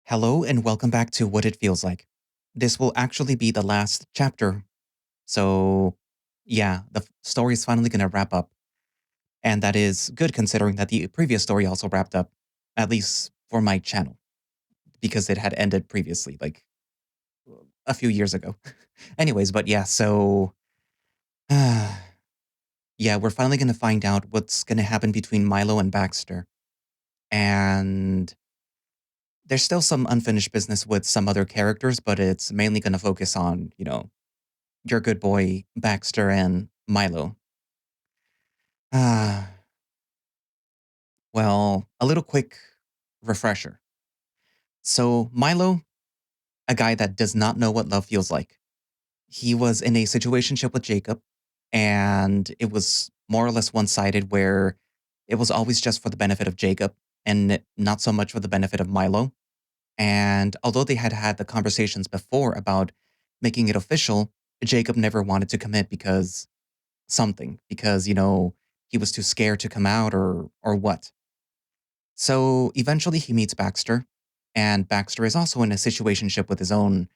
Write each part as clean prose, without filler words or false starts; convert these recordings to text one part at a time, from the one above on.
Hello and welcome back to What It Feels Like. This will actually be the last chapter. So, yeah, the story is finally going to wrap up. And that is good considering that the previous story also wrapped up, at least for my channel, because it had ended previously, like a few years ago. Anyways, but yeah, so, yeah, we're finally going to find out what's going to happen between Mylo and Baxter. And there's still some unfinished business with some other characters, but it's mainly going to focus on, your good boy Baxter and Mylo. Ah, well, a little quick refresher. So, Mylo, a guy that does not know what love feels like. He was in a situationship with Jacob, and it was more or less one sided, where it was always just for the benefit of Jacob and not so much for the benefit of Mylo. And although they had had the conversations before about making it official, Jacob never wanted to commit because something, because, he was too scared to come out or what. So eventually he meets Baxter, and Baxter is also in a situationship with his own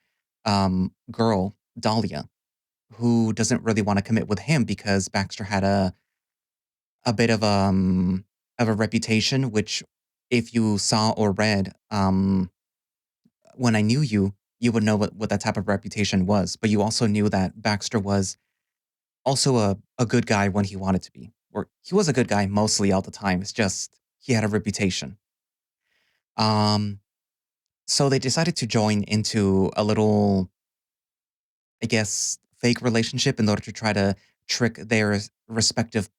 girl, Dahlia, who doesn't really want to commit with him because Baxter had a bit of a reputation, which if you saw or read when I knew you, you would know what that type of reputation was. But you also knew that Baxter was also a good guy when he wanted to be. Or he was a good guy mostly all the time. It's just he had a reputation. Um, so they decided to join into a little, I guess, fake relationship in order to try to trick their respective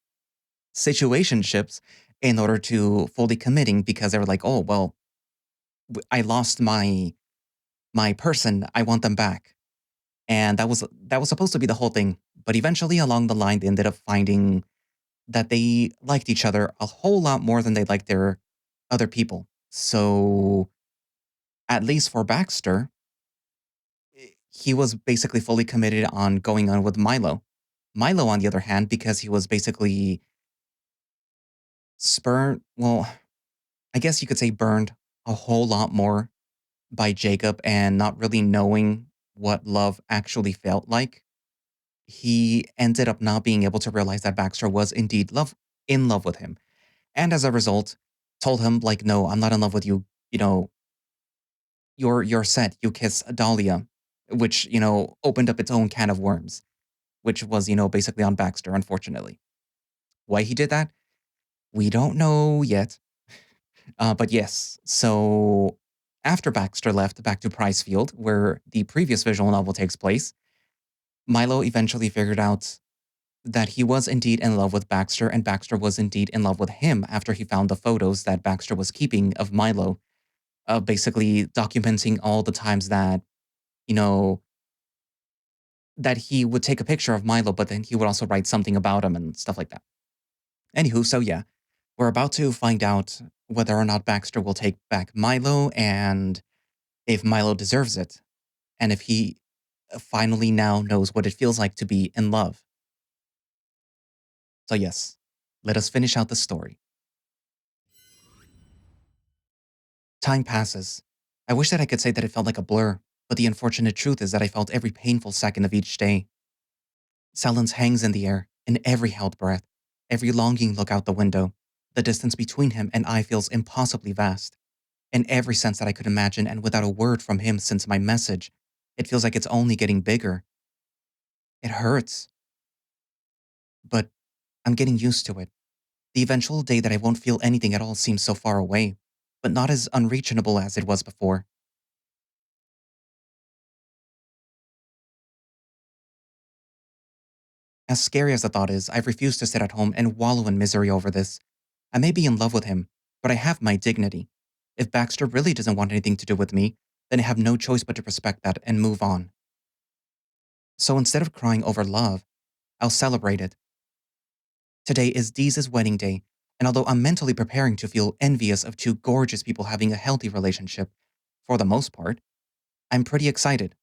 situationships in order to fully committing because they were like, oh well, I lost my person. I want them back, and that was supposed to be the whole thing. But eventually, along the line, they ended up finding that they liked each other a whole lot more than they liked their other people. So, at least for Baxter, he was basically fully committed on going on with Mylo. Mylo, on the other hand, because he was basically spurned, well, I guess you could say burned a whole lot more by Jacob and not really knowing what love actually felt like, he ended up not being able to realize that Baxter was indeed in love with him. And as a result, told him, like, no, I'm not in love with you. You know, you're set. You kiss Dahlia, which, opened up its own can of worms, which was, basically on Baxter, unfortunately. Why he did that? We don't know yet. But yes, so after Baxter left back to Pricefield, where the previous visual novel takes place, Mylo eventually figured out that he was indeed in love with Baxter, and Baxter was indeed in love with him after he found the photos that Baxter was keeping of Mylo, basically documenting all the times that, you know, that he would take a picture of Mylo, but then he would also write something about him and stuff like that. Anywho, so yeah, we're about to find out whether or not Baxter will take back Mylo and if Mylo deserves it, and if he finally now knows what it feels like to be in love. So, yes, let us finish out the story. Time passes. I wish that I could say that it felt like a blur, but the unfortunate truth is that I felt every painful second of each day. Silence hangs in the air, in every held breath, every longing look out the window. The distance between him and I feels impossibly vast. In every sense that I could imagine, and without a word from him since my message, it feels like it's only getting bigger. It hurts, but I'm getting used to it. The eventual day that I won't feel anything at all seems so far away, but not as unreachable as it was before. As scary as the thought is, I've refused to sit at home and wallow in misery over this. I may be in love with him, but I have my dignity. If Baxter really doesn't want anything to do with me, then I have no choice but to respect that and move on. So instead of crying over love, I'll celebrate it. Today is Dee's wedding day, and although I'm mentally preparing to feel envious of two gorgeous people having a healthy relationship, for the most part, I'm pretty excited.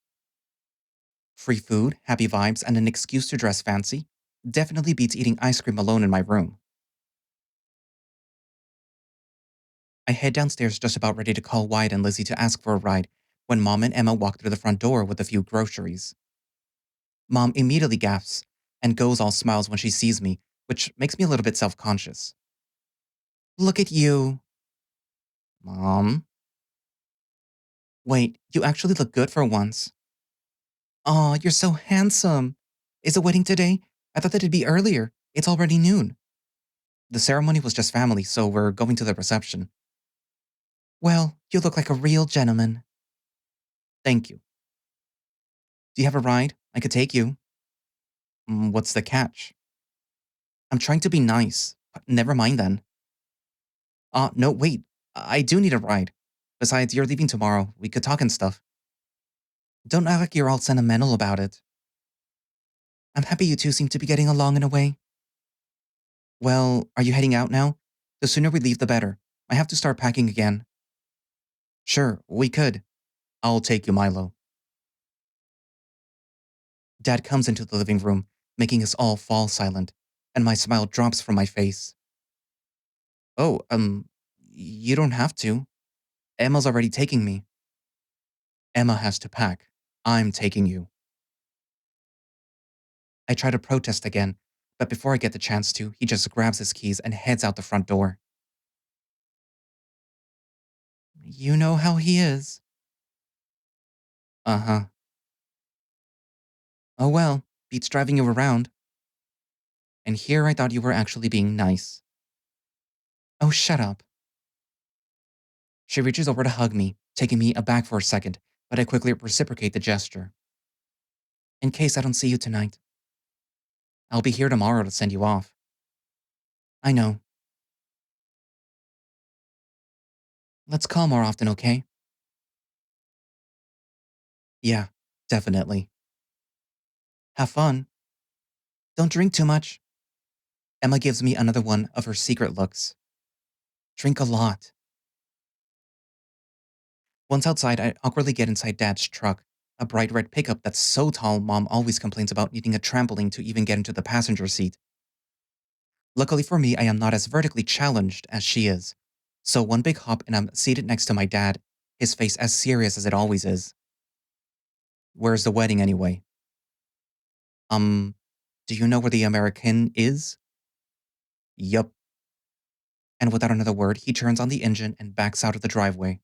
Free food, happy vibes, and an excuse to dress fancy definitely beats eating ice cream alone in my room. I head downstairs just about ready to call Wyatt and Lizzie to ask for a ride when Mom and Emma walk through the front door with a few groceries. Mom immediately gasps and goes all smiles when she sees me, which makes me a little bit self conscious. Look at you. Mom? Wait, you actually look good for once. Aw, you're so handsome. Is the wedding today? I thought that it'd be earlier. It's already noon. The ceremony was just family, so we're going to the reception. Well, you look like a real gentleman. Thank you. Do you have a ride? I could take you. What's the catch? I'm trying to be nice. Never mind then. No, wait. I do need a ride. Besides, you're leaving tomorrow. We could talk and stuff. Don't act like you're all sentimental about it. I'm happy you two seem to be getting along in a way. Well, are you heading out now? The sooner we leave, the better. I have to start packing again. Sure, we could. I'll take you, Mylo. Dad comes into the living room, making us all fall silent, and my smile drops from my face. Oh, you don't have to. Emma's already taking me. Emma has to pack. I'm taking you. I try to protest again, but before I get the chance to, he just grabs his keys and heads out the front door. You know how he is. Uh huh. Oh well, beats driving you around. And here I thought you were actually being nice. Oh, shut up. She reaches over to hug me, taking me aback for a second, but I quickly reciprocate the gesture. In case I don't see you tonight, I'll be here tomorrow to send you off. I know. Let's call more often, okay? Yeah, definitely. Have fun. Don't drink too much. Emma gives me another one of her secret looks. Drink a lot. Once outside, I awkwardly get inside Dad's truck, a bright red pickup that's so tall Mom always complains about needing a trampoline to even get into the passenger seat. Luckily for me, I am not as vertically challenged as she is. So one big hop and I'm seated next to my dad, his face as serious as it always is. Where's the wedding anyway? Um, do you know where the American is? Yup. And without another word, he turns on the engine and backs out of the driveway.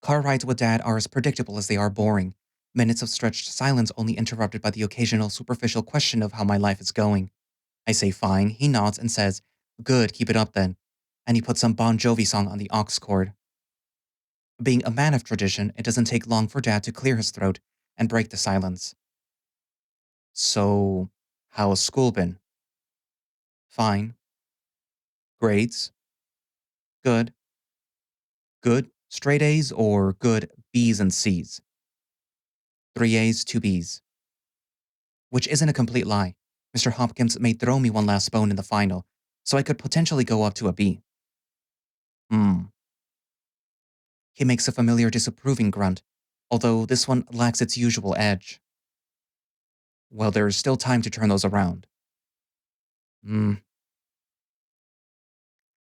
Car rides with Dad are as predictable as they are boring. Minutes of stretched silence only interrupted by the occasional superficial question of how my life is going. I say fine, he nods and says, good, keep it up then. And he puts some Bon Jovi song on the aux cord. Being a man of tradition, it doesn't take long for Dad to clear his throat and break the silence. So, how's school been? Fine. Grades? Good. Good? Straight A's or good B's and C's? Three A's, two B's. Which isn't a complete lie. Mr. Hopkins may throw me one last bone in the final, so I could potentially go up to a B. Hmm. He makes a familiar disapproving grunt, although this one lacks its usual edge. Well, there's still time to turn those around. Hmm.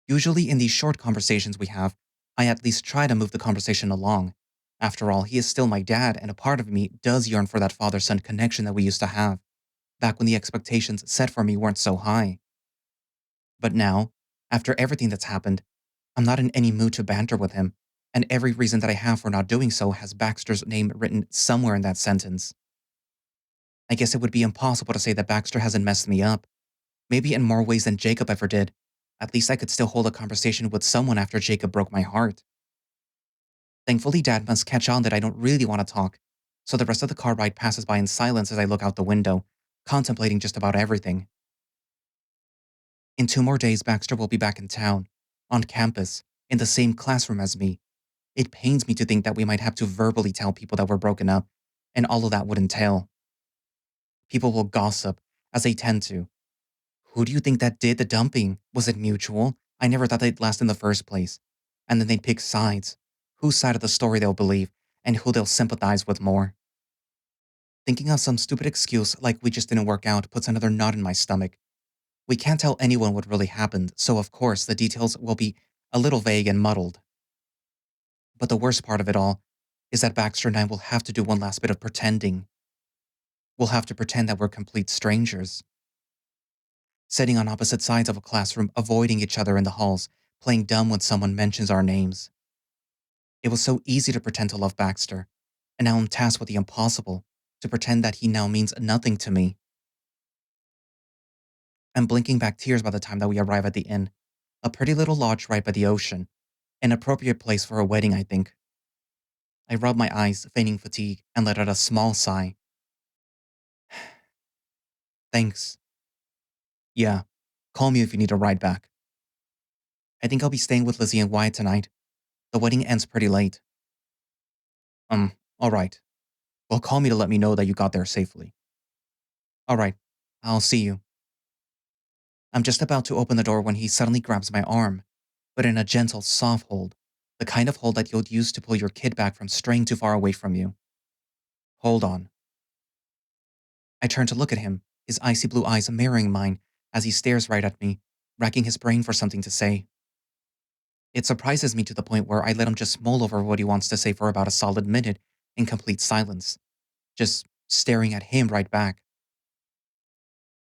Usually, in these short conversations we have, I at least try to move the conversation along. After all, he is still my dad, and a part of me does yearn for that father son connection that we used to have, back when the expectations set for me weren't so high. But now, after everything that's happened, I'm not in any mood to banter with him, and every reason that I have for not doing so has Baxter's name written somewhere in that sentence. I guess it would be impossible to say that Baxter hasn't messed me up, maybe in more ways than Jacob ever did. At least I could still hold a conversation with someone after Jacob broke my heart. Thankfully, Dad must catch on that I don't really want to talk, so the rest of the car ride passes by in silence as I look out the window, contemplating just about everything. In 2 more days, Baxter will be back in town, on campus, in the same classroom as me. It pains me to think that we might have to verbally tell people that we're broken up, and all of that would entail. People will gossip, as they tend to. Who do you think that did the dumping? Was it mutual? I never thought they'd last in the first place. And then they'd pick sides. Whose side of the story they'll believe, and who they'll sympathize with more. Thinking of some stupid excuse like we just didn't work out puts another knot in my stomach. We can't tell anyone what really happened, so of course the details will be a little vague and muddled. But the worst part of it all is that Baxter and I will have to do one last bit of pretending. We'll have to pretend that we're complete strangers, sitting on opposite sides of a classroom, avoiding each other in the halls, playing dumb when someone mentions our names. It was so easy to pretend to love Baxter, and now I'm tasked with the impossible, to pretend that he now means nothing to me. I'm blinking back tears by the time that we arrive at the inn, a pretty little lodge right by the ocean, an appropriate place for a wedding, I think. I rub my eyes, feigning fatigue, and let out a small sigh. Thanks. Yeah, call me if you need a ride back. I think I'll be staying with Lizzie and Wyatt tonight. The wedding ends pretty late. Alright. Well, call me to let me know that you got there safely. Alright, I'll see you. I'm just about to open the door when he suddenly grabs my arm, but in a gentle, soft hold, the kind of hold that you'll use to pull your kid back from straying too far away from you. Hold on. I turn to look at him, his icy blue eyes mirroring mine as he stares right at me, racking his brain for something to say. It surprises me to the point where I let him just mull over what he wants to say for about a solid minute in complete silence, just staring at him right back.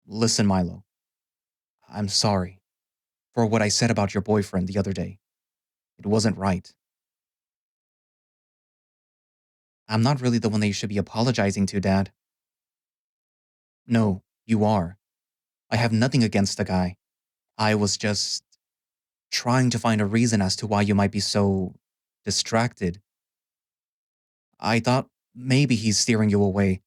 Listen, Mylo, I'm sorry for what I said about your boyfriend the other day. It wasn't right. I'm not really the one that you should be apologizing to, Dad. No, you are. I have nothing against the guy. I was just trying to find a reason as to why you might be so distracted. I thought maybe he's steering you away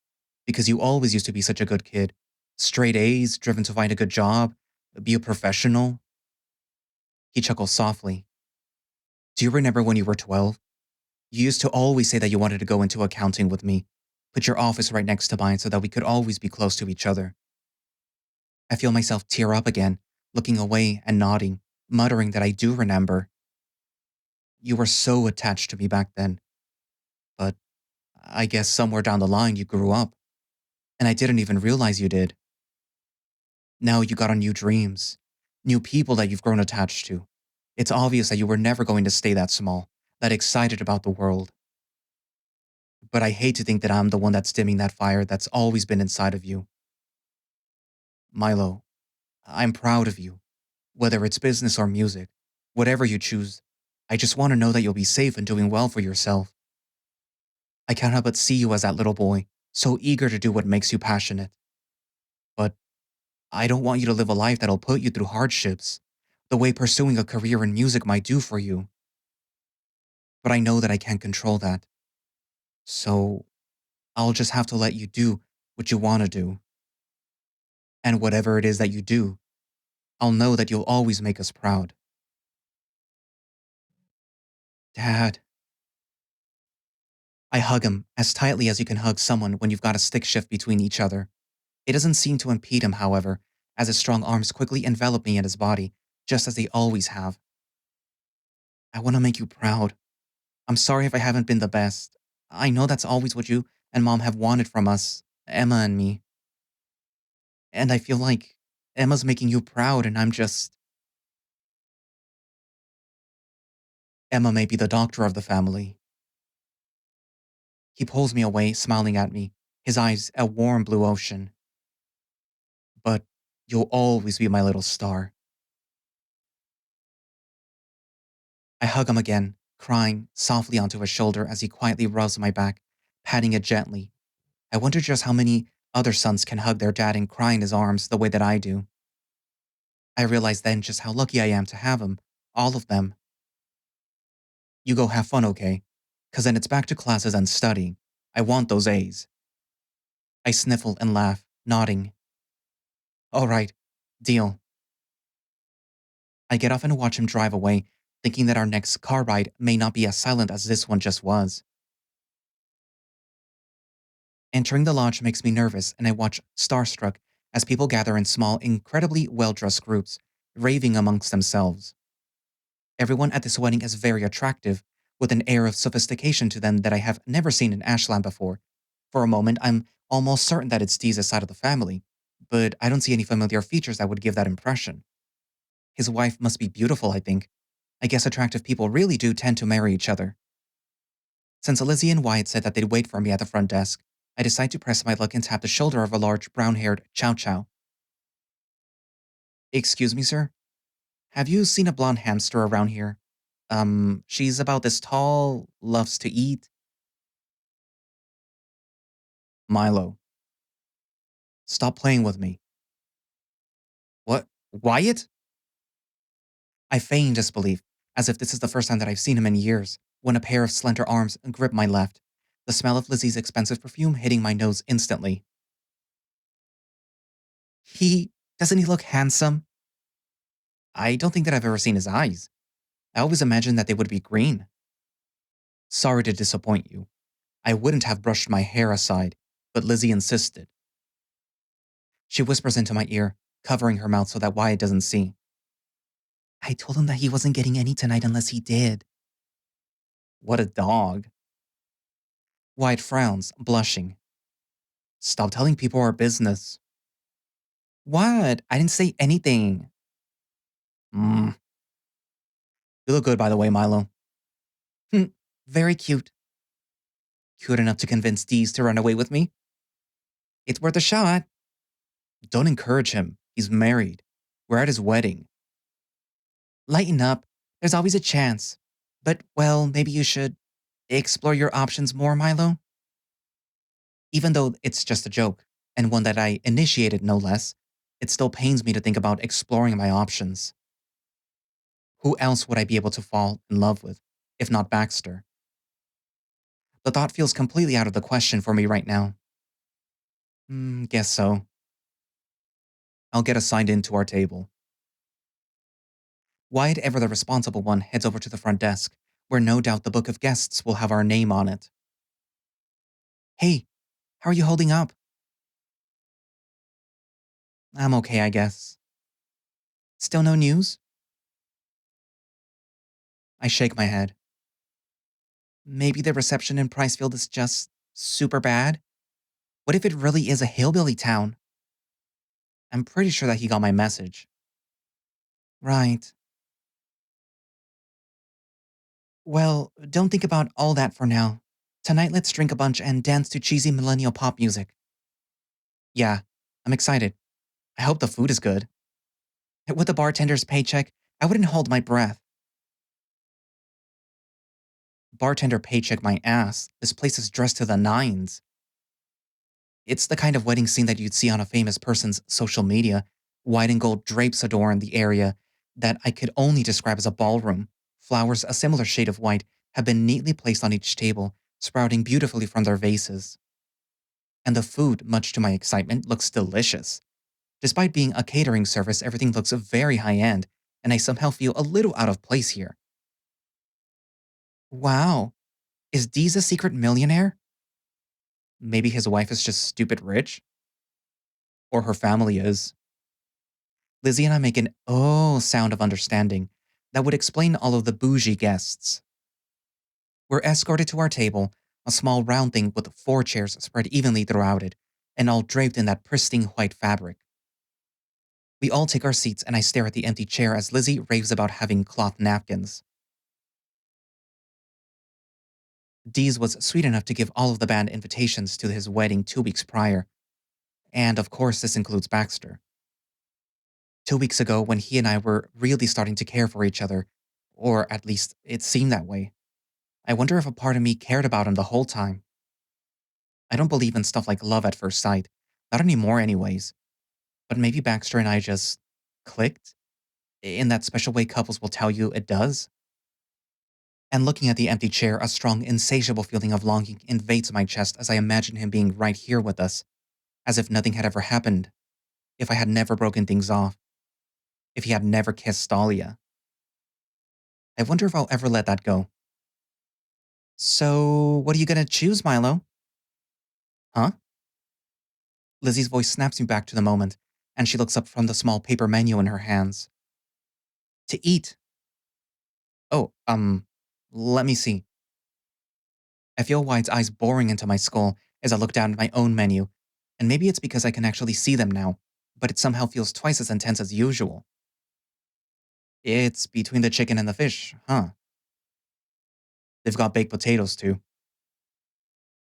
because you always used to be such a good kid. Straight A's, driven to find a good job, be a professional. He chuckles softly. Do you remember when you were 12? You used to always say that you wanted to go into accounting with me, put your office right next to mine so that we could always be close to each other. I feel myself tear up again, looking away and nodding, muttering that I do remember. You were so attached to me back then, but I guess somewhere down the line you grew up, and I didn't even realize you did. Now you got on new dreams, new people that you've grown attached to. It's obvious that you were never going to stay that small, that excited about the world. But I hate to think that I'm the one that's dimming that fire that's always been inside of you. Mylo, I'm proud of you. Whether it's business or music, whatever you choose, I just want to know that you'll be safe and doing well for yourself. I can't help but see you as that little boy, so eager to do what makes you passionate. But I don't want you to live a life that'll put you through hardships, the way pursuing a career in music might do for you. But I know that I can't control that. So I'll just have to let you do what you want to do. And whatever it is that you do, I'll know that you'll always make us proud. Dad. I hug him as tightly as you can hug someone when you've got a stick shift between each other. It doesn't seem to impede him, however, as his strong arms quickly envelop me in his body, just as they always have. I want to make you proud. I'm sorry if I haven't been the best. I know that's always what you and Mom have wanted from us, Emma and me. And I feel like Emma's making you proud, and I'm just. Emma may be the doctor of the family. He pulls me away, smiling at me, his eyes a warm blue ocean. But you'll always be my little star. I hug him again, crying softly onto his shoulder as he quietly rubs my back, patting it gently. I wonder just how many other sons can hug their dad and cry in his arms the way that I do. I realize then just how lucky I am to have him, all of them. You go have fun, okay? 'Cause then it's back to classes and studying. I want those A's. I sniffle and laugh, nodding. All right, deal. I get off and watch him drive away, thinking that our next car ride may not be as silent as this one just was. Entering the lodge makes me nervous, and I watch, starstruck, as people gather in small, incredibly well dressed groups, raving amongst themselves. Everyone at this wedding is very attractive, with an air of sophistication to them that I have never seen in Ashland before. For a moment, I'm almost certain that it's Dee's side of the family, but I don't see any familiar features that would give that impression. His wife must be beautiful, I think. I guess attractive people really do tend to marry each other. Since Lizzie and Wyatt said that they'd wait for me at the front desk, I decide to press my luck and tap the shoulder of a large, brown haired Chow Chow. Excuse me, sir? Have you seen a blonde hamster around here? She's about this tall, loves to eat. Mylo. Stop playing with me. What? Wyatt? I feign disbelief, as if this is the first time that I've seen him in years, when a pair of slender arms grip my left, the smell of Lizzie's expensive perfume hitting my nose instantly. Doesn't he look handsome? I don't think that I've ever seen his eyes. I always imagined that they would be green. Sorry to disappoint you. I wouldn't have brushed my hair aside, but Lizzie insisted. She whispers into my ear, covering her mouth so that Wyatt doesn't see. I told him that he wasn't getting any tonight unless he did. What a dog. Wyatt frowns, blushing. Stop telling people our business. What? I didn't say anything. Mm. You look good, by the way, Mylo. Very cute. Cute enough to convince Dees to run away with me? It's worth a shot. Don't encourage him. He's married. We're at his wedding. Lighten up. There's always a chance. But, well, maybe you should explore your options more, Mylo. Even though it's just a joke, and one that I initiated no less, it still pains me to think about exploring my options. Who else would I be able to fall in love with, if not Baxter? The thought feels completely out of the question for me right now. Guess so. I'll get assigned into our table. Wyatt, ever the responsible one, heads over to the front desk, where no doubt the book of guests will have our name on it. Hey, how are you holding up? I'm okay, I guess. Still no news? I shake my head. Maybe the reception in Pricefield is just super bad? What if it really is a hillbilly town? I'm pretty sure that he got my message. Right. Well, don't think about all that for now. Tonight, let's drink a bunch and dance to cheesy millennial pop music. Yeah, I'm excited. I hope the food is good. With the bartender's paycheck, I wouldn't hold my breath. Bartender paycheck my ass. This place is dressed to the nines. It's the kind of wedding scene that you'd see on a famous person's social media. White and gold drapes adorn the area that I could only describe as a ballroom. Flowers a similar shade of white have been neatly placed on each table, sprouting beautifully from their vases. And the food, much to my excitement, looks delicious. Despite being a catering service, everything looks very high end, and I somehow feel a little out of place here. Wow, is Dee's a secret millionaire? Maybe his wife is just stupid rich? Or her family is. Lizzie and I make an oh sound of understanding that would explain all of the bougie guests. We're escorted to our table, a small round thing with 4 chairs spread evenly throughout it, and all draped in that pristine white fabric. We all take our seats, and I stare at the empty chair as Lizzie raves about having cloth napkins. Dees was sweet enough to give all of the band invitations to his wedding 2 weeks prior, and of course, this includes Baxter. 2 weeks ago, when he and I were really starting to care for each other, or at least it seemed that way. I wonder if a part of me cared about him the whole time. I don't believe in stuff like love at first sight, not anymore, anyways. But maybe Baxter and I just clicked in that special way couples will tell you it does. And looking at the empty chair, a strong, insatiable feeling of longing invades my chest as I imagine him being right here with us, as if nothing had ever happened, if I had never broken things off, if he had never kissed Dahlia. I wonder if I'll ever let that go. So, what are you gonna choose, Mylo? Huh? Lizzie's voice snaps me back to the moment, and she looks up from the small paper menu in her hands. To eat. Oh, let me see. I feel White's eyes boring into my skull as I look down at my own menu, and maybe it's because I can actually see them now, but it somehow feels twice as intense as usual. It's between the chicken and the fish, huh? They've got baked potatoes too.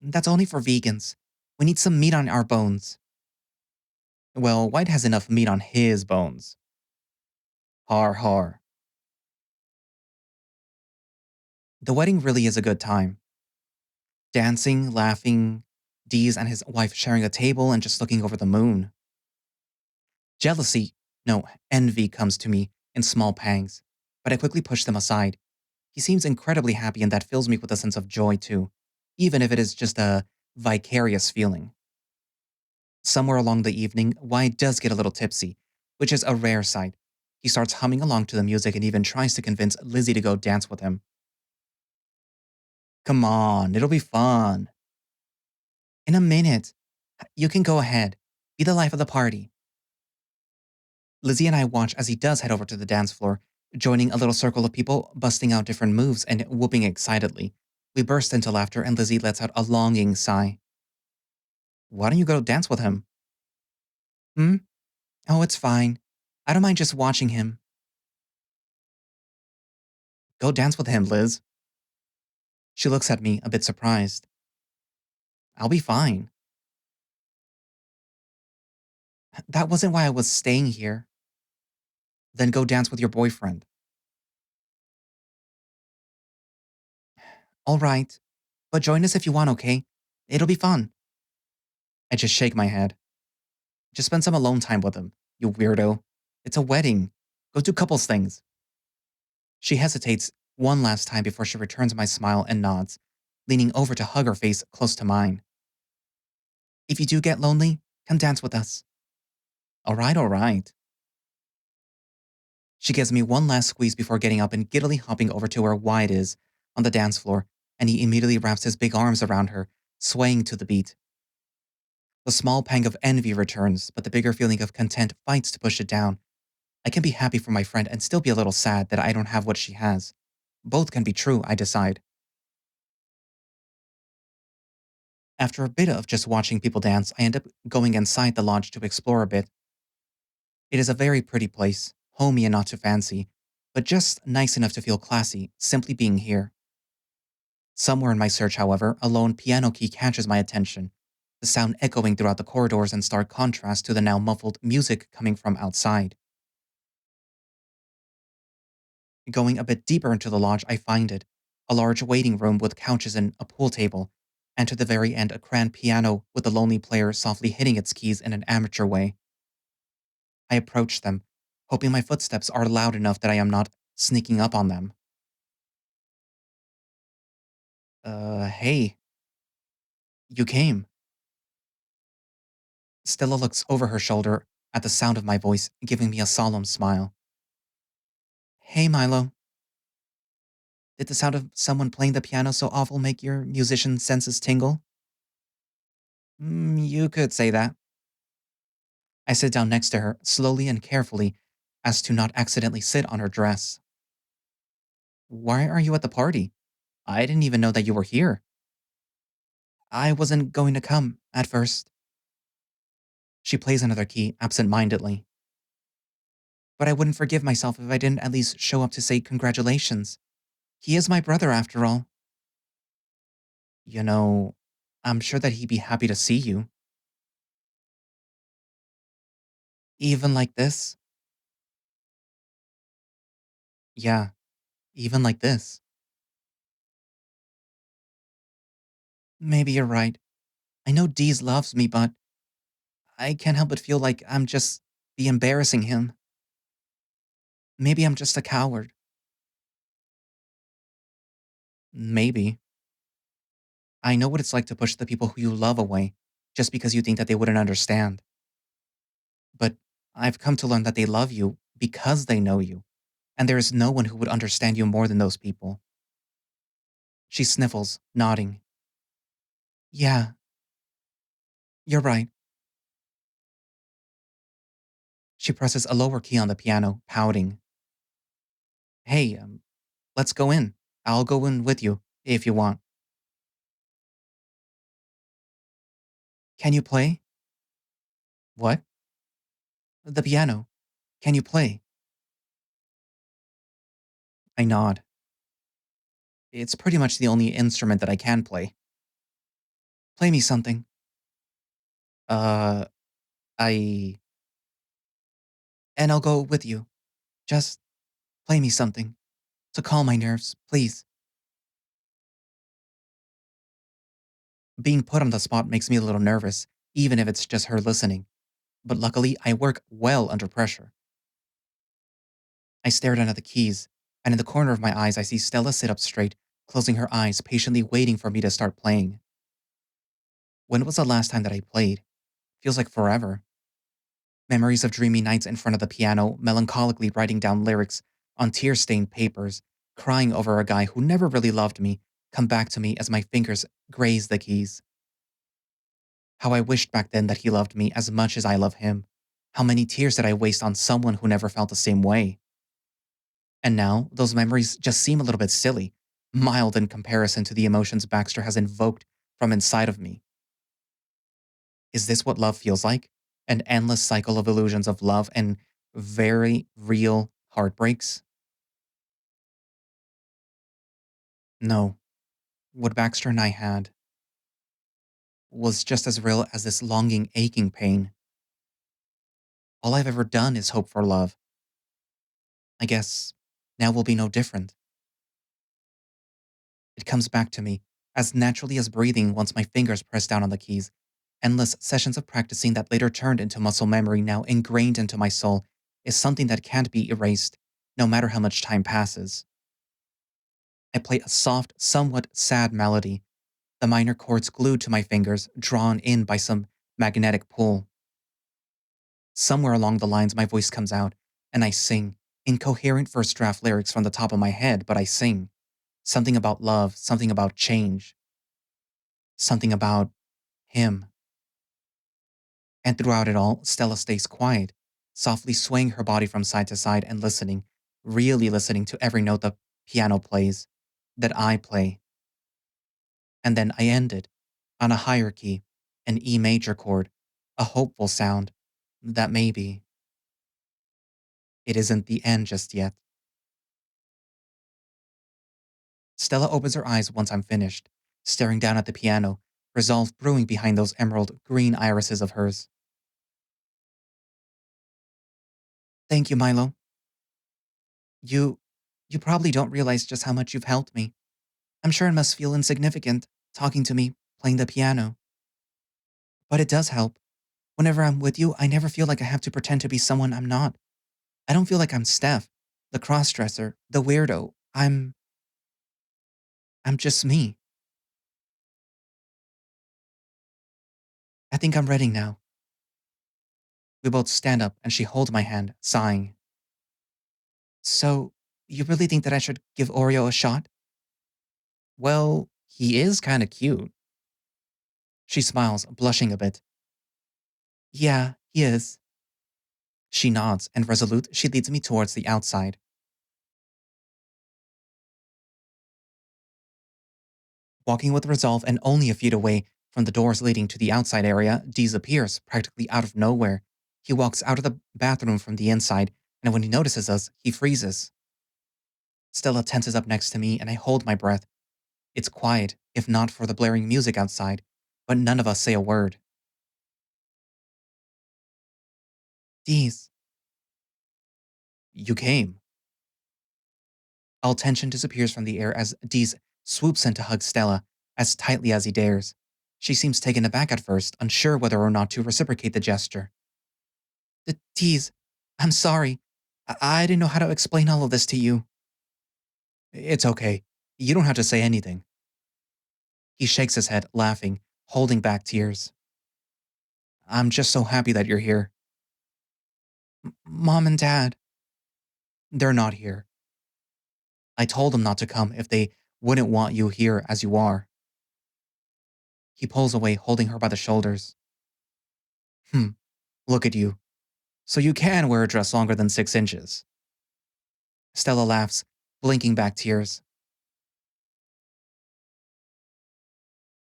That's only for vegans. We need some meat on our bones. Well, White has enough meat on his bones. Har har. The wedding really is a good time. Dancing, laughing, Dees and his wife sharing a table and just looking over the moon. Jealousy, no, envy comes to me in small pangs, but I quickly push them aside. He seems incredibly happy, and that fills me with a sense of joy too, even if it is just a vicarious feeling. Somewhere along the evening, Wyatt does get a little tipsy, which is a rare sight. He starts humming along to the music and even tries to convince Lizzie to go dance with him. Come on, it'll be fun. In a minute. You can go ahead. Be the life of the party. Lizzie and I watch as he does head over to the dance floor, joining a little circle of people busting out different moves and whooping excitedly. We burst into laughter and Lizzie lets out a longing sigh. Why don't you go dance with him? Hmm? Oh, it's fine. I don't mind just watching him. Go dance with him, Liz. She looks at me, a bit surprised. I'll be fine. That wasn't why I was staying here. Then go dance with your boyfriend. All right. But join us if you want, okay? It'll be fun. I just shake my head. Just spend some alone time with him, you weirdo. It's a wedding. Go do couples things. She hesitates one last time before she returns my smile and nods, leaning over to hug her face close to mine. If you do get lonely, come dance with us. All right, all right. She gives me one last squeeze before getting up and giddily hopping over to where Wyatt is on the dance floor, and he immediately wraps his big arms around her, swaying to the beat. The small pang of envy returns, but the bigger feeling of content fights to push it down. I can be happy for my friend and still be a little sad that I don't have what she has. Both can be true, I decide. After a bit of just watching people dance, I end up going inside the lodge to explore a bit. It is a very pretty place, homey and not too fancy, but just nice enough to feel classy simply being here. Somewhere in my search, however, a lone piano key catches my attention, the sound echoing throughout the corridors in stark contrast to the now muffled music coming from outside. Going a bit deeper into the lodge, I find it a large waiting room with couches and a pool table, and to the very end, a grand piano with the lonely player softly hitting its keys in an amateur way. I approach them, hoping my footsteps are loud enough that I am not sneaking up on them. Hey, you came. Stella looks over her shoulder at the sound of my voice, giving me a solemn smile. Hey, Mylo. Did the sound of someone playing the piano so awful make your musician senses tingle? You could say that. I sit down next to her, slowly and carefully, as to not accidentally sit on her dress. Why are you at the party? I didn't even know that you were here. I wasn't going to come, at first. She plays another key, absent mindedly. But I wouldn't forgive myself if I didn't at least show up to say congratulations. He is my brother, after all. You know, I'm sure that he'd be happy to see you. Even like this? Yeah, even like this. Maybe you're right. I know Deez loves me, but I can't help but feel like I'm just be embarrassing him. Maybe I'm just a coward. Maybe. I know what it's like to push the people who you love away just because you think that they wouldn't understand. But I've come to learn that they love you because they know you, and there is no one who would understand you more than those people. She sniffles, nodding. Yeah, you're right. She presses a lower key on the piano, pouting. Hey, let's go in. I'll go in with you, if you want. Can you play? What? The piano. Can you play? I nod. It's pretty much the only instrument that I can play. Play me something. Uh, I. And I'll go with you. Just play me something to calm my nerves, please. Being put on the spot makes me a little nervous, even if it's just her listening. But luckily, I work well under pressure. I stare down at the keys, and in the corner of my eyes, I see Stella sit up straight, closing her eyes, patiently waiting for me to start playing. When was the last time that I played? Feels like forever. Memories of dreamy nights in front of the piano, melancholically writing down lyrics on tear stained papers, crying over a guy who never really loved me, come back to me as my fingers graze the keys. How I wished back then that he loved me as much as I love him. How many tears did I waste on someone who never felt the same way? And now, those memories just seem a little bit silly, mild in comparison to the emotions Baxter has invoked from inside of me. Is this what love feels like? An endless cycle of illusions of love and very real heartbreaks? No. What Baxter and I had was just as real as this longing, aching pain. All I've ever done is hope for love. I guess now will be no different. It comes back to me as naturally as breathing once my fingers press down on the keys. Endless sessions of practicing that later turned into muscle memory, now ingrained into my soul, is something that can't be erased, no matter how much time passes. I play a soft, somewhat sad melody, the minor chords glued to my fingers, drawn in by some magnetic pull. Somewhere along the lines, my voice comes out, and I sing, incoherent first draft lyrics from the top of my head, but I sing. Something about love, something about change, something about him. And throughout it all, Stella stays quiet, softly swaying her body from side to side and listening, really listening to every note the piano plays, that I play. And then I end it on a higher key, an E major chord, a hopeful sound that maybe it isn't the end just yet. Stella opens her eyes once I'm finished, staring down at the piano, resolve brewing behind those emerald green irises of hers. Thank you, Mylo. You you probably don't realize just how much you've helped me. I'm sure it must feel insignificant talking to me, playing the piano. But it does help. Whenever I'm with you, I never feel like I have to pretend to be someone I'm not. I don't feel like I'm Steph, the crossdresser, the weirdo. I'm just me. I think I'm ready now. We both stand up and she holds my hand, sighing. So, you really think that I should give Oreo a shot? Well, he is kind of cute. She smiles, blushing a bit. Yeah, he is. She nods, and resolute, she leads me towards the outside. Walking with resolve and only a feet away from the doors leading to the outside area, Deez appears, practically out of nowhere. He walks out of the bathroom from the inside, and when he notices us, he freezes. Stella tenses up next to me, and I hold my breath. It's quiet, if not for the blaring music outside, but none of us say a word. Deez, you came. All tension disappears from the air as Deez swoops in to hug Stella as tightly as he dares. She seems taken aback at first, unsure whether or not to reciprocate the gesture. Deez, I'm sorry. I didn't know how to explain all of this to you. It's okay. You don't have to say anything. He shakes his head, laughing, holding back tears. I'm just so happy that you're here. Mom and Dad, they're not here. I told them not to come if they wouldn't want you here as you are. He pulls away, holding her by the shoulders. Hmm, look at you. So you can wear a dress longer than 6 inches. Stella laughs, blinking back tears.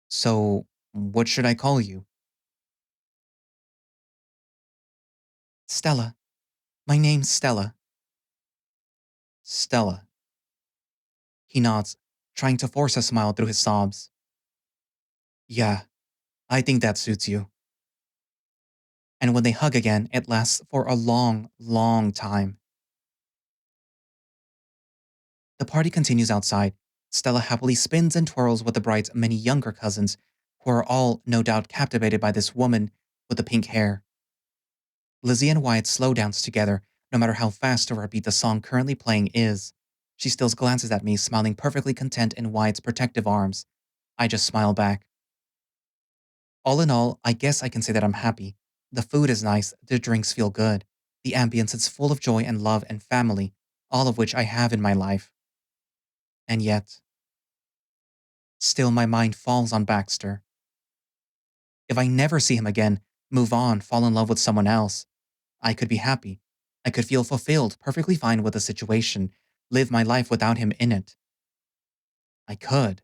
So, what should I call you? Stella. My name's Stella. Stella. He nods, trying to force a smile through his sobs. Yeah, I think that suits you. And when they hug again, it lasts for a long, long time. The party continues outside. Stella happily spins and twirls with the bride's many younger cousins, who are all, no doubt, captivated by this woman with the pink hair. Lizzie and Wyatt slow dance together, no matter how fast or upbeat the song currently playing is. She still glances at me, smiling perfectly content in Wyatt's protective arms. I just smile back. All in all, I guess I can say that I'm happy. The food is nice, the drinks feel good. The ambience is full of joy and love and family, all of which I have in my life. And yet, still my mind falls on Baxter. If I never see him again, move on, fall in love with someone else, I could be happy. I could feel fulfilled, perfectly fine with the situation, live my life without him in it. I could,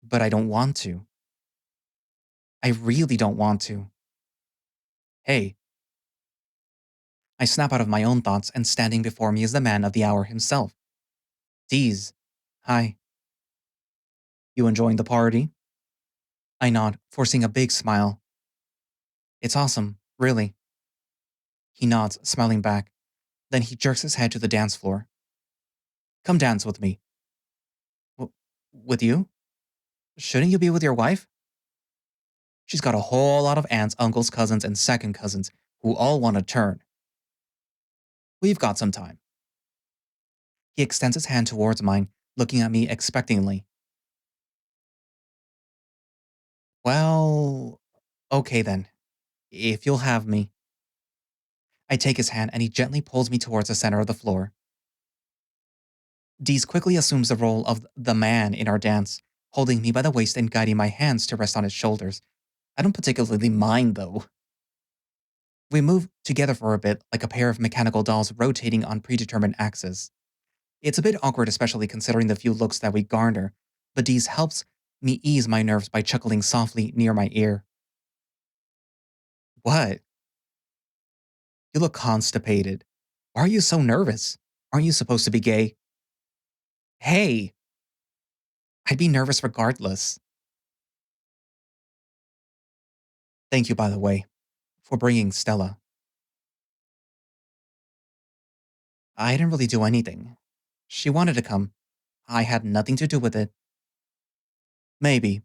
but I don't want to. I really don't want to. Hey, I snap out of my own thoughts, and standing before me is the man of the hour himself. Deez. Hi. You enjoying the party? I nod, forcing a big smile. It's awesome, really. He nods, smiling back. Then he jerks his head to the dance floor. Come dance with me. W- with you? Shouldn't you be with your wife? She's got a whole lot of aunts, uncles, cousins, and second cousins who all want to turn. We've got some time. He extends his hand towards mine, looking at me expectingly. Well, okay then, if you'll have me. I take his hand and he gently pulls me towards the center of the floor. Deez quickly assumes the role of the man in our dance, holding me by the waist and guiding my hands to rest on his shoulders. I don't particularly mind, though. We move together for a bit, like a pair of mechanical dolls rotating on predetermined axes. It's a bit awkward, especially considering the few looks that we garner, but Deez helps me ease my nerves by chuckling softly near my ear. What? You look constipated. Why are you so nervous? Aren't you supposed to be gay? Hey, I'd be nervous regardless. Thank you, by the way, for bringing Stella. I didn't really do anything. She wanted to come. I had nothing to do with it. Maybe,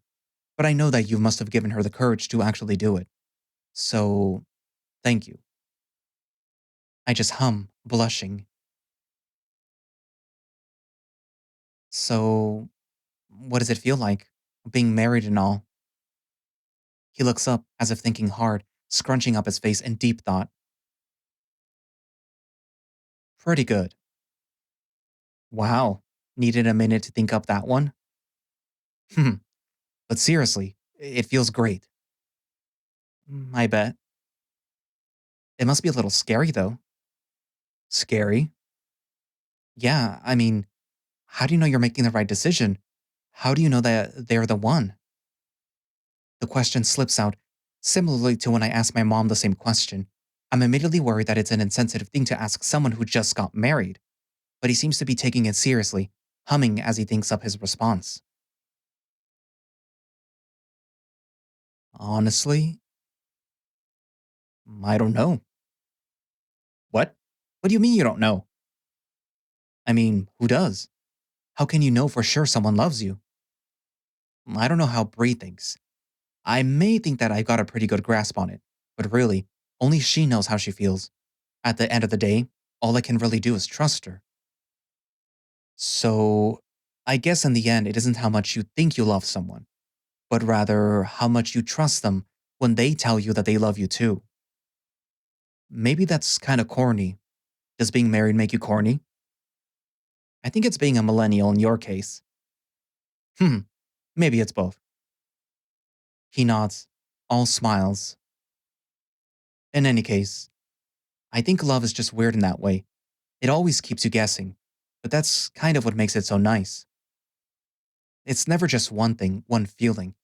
but I know that you must have given her the courage to actually do it. So, thank you. I just hum, blushing. So, what does it feel like, being married and all? He looks up, as if thinking hard, scrunching up his face in deep thought. Pretty good. Wow. Needed a minute to think up that one? Hmm. But seriously, it feels great. I bet. It must be a little scary, though. Scary? Yeah, I mean, how do you know you're making the right decision? How do you know that they're the one? The question slips out, similarly to when I asked my mom the same question. I'm immediately worried that it's an insensitive thing to ask someone who just got married, but he seems to be taking it seriously, humming as he thinks up his response. Honestly, I don't know. What? What do you mean you don't know? I mean, who does? How can you know for sure someone loves you? I don't know how Bree thinks. I may think that I've got a pretty good grasp on it, but really, only she knows how she feels. At the end of the day, all I can really do is trust her. So, I guess in the end, it isn't how much you think you love someone, but rather how much you trust them when they tell you that they love you too. Maybe that's kind of corny. Does being married make you corny? I think it's being a millennial in your case. Hmm, maybe it's both. He nods, all smiles. In any case, I think love is just weird in that way. It always keeps you guessing, but that's kind of what makes it so nice. It's never just one thing, one feeling.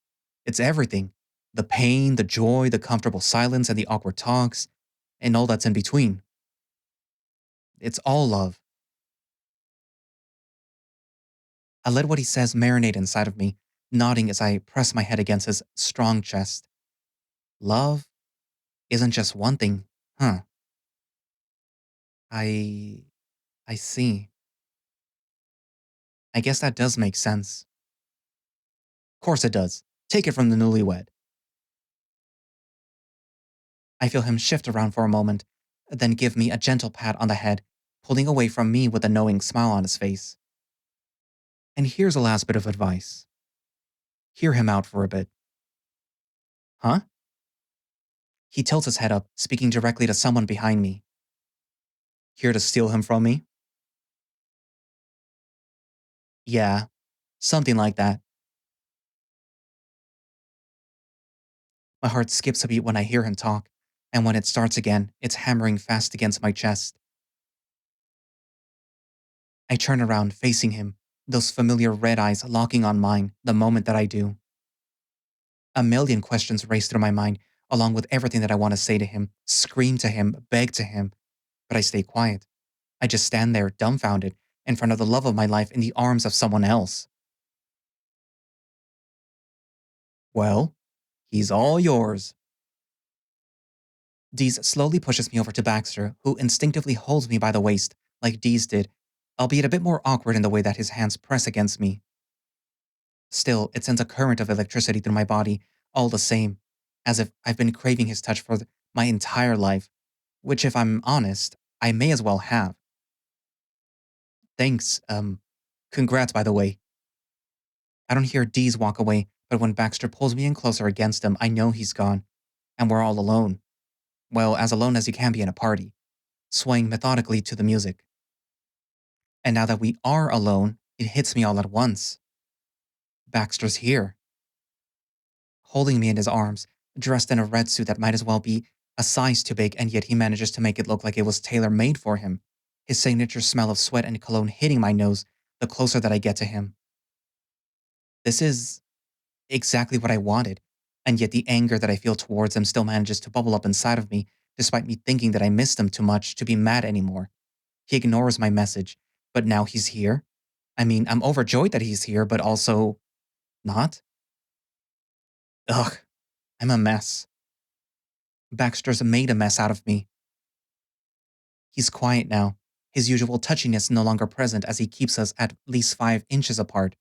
It's everything: the pain, the joy, the comfortable silence, and the awkward talks. and all that's in between. It's all love. I let what he says marinate inside of me, nodding as I press my head against his strong chest. Love isn't just one thing, huh? I I see. I guess that does make sense. Course it does. Take it from the newlywed. I feel him shift around for a moment, then give me a gentle pat on the head, pulling away from me with a knowing smile on his face. And here's a last bit of advice. Hear him out for a bit. Huh? He tilts his head up, speaking directly to someone behind me. Here to steal him from me? Yeah, something like that. My heart skips a beat when I hear him talk, and when it starts again, it's hammering fast against my chest. I turn around, facing him, those familiar red eyes locking on mine the moment that I do. A million questions race through my mind, along with everything that I want to say to him, scream to him, beg to him, but I stay quiet. I just stand there, dumbfounded, in front of the love of my life in the arms of someone else. Well, he's all yours. Dees slowly pushes me over to Baxter, who instinctively holds me by the waist, like Dees did, albeit a bit more awkward in the way that his hands press against me. Still, it sends a current of electricity through my body, all the same, as if I've been craving his touch for my entire life, which, if I'm honest, I may as well have. Thanks, congrats, by the way. I don't hear Dees walk away, but when Baxter pulls me in closer against him, I know he's gone, and we're all alone. Well, as alone as you can be in a party, swaying methodically to the music. And now that we are alone, it hits me all at once. Baxter's here, holding me in his arms, dressed in a red suit that might as well be a size too big, and yet he manages to make it look like it was tailor made for him. His signature smell of sweat and cologne hitting my nose the closer that I get to him. This is exactly what I wanted, and yet the anger that I feel towards him still manages to bubble up inside of me, despite me thinking that I missed him too much to be mad anymore. He ignores my message, but now he's here. I mean, I'm overjoyed that he's here, but also not. Ugh, I'm a mess. Baxter's made a mess out of me. He's quiet now, his usual touchiness no longer present as he keeps us at least 5 inches apart,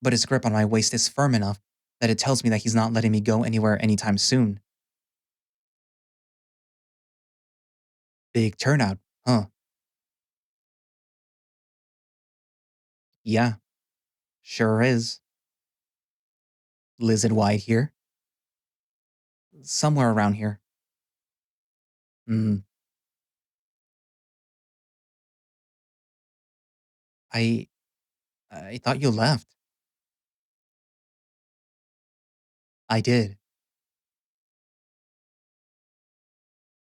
but his grip on my waist is firm enough that it tells me that he's not letting me go anywhere anytime soon. Big turnout, huh? Yeah, sure is. Liz and Wyatt here? Somewhere around here. Hmm, I I thought you left. I did,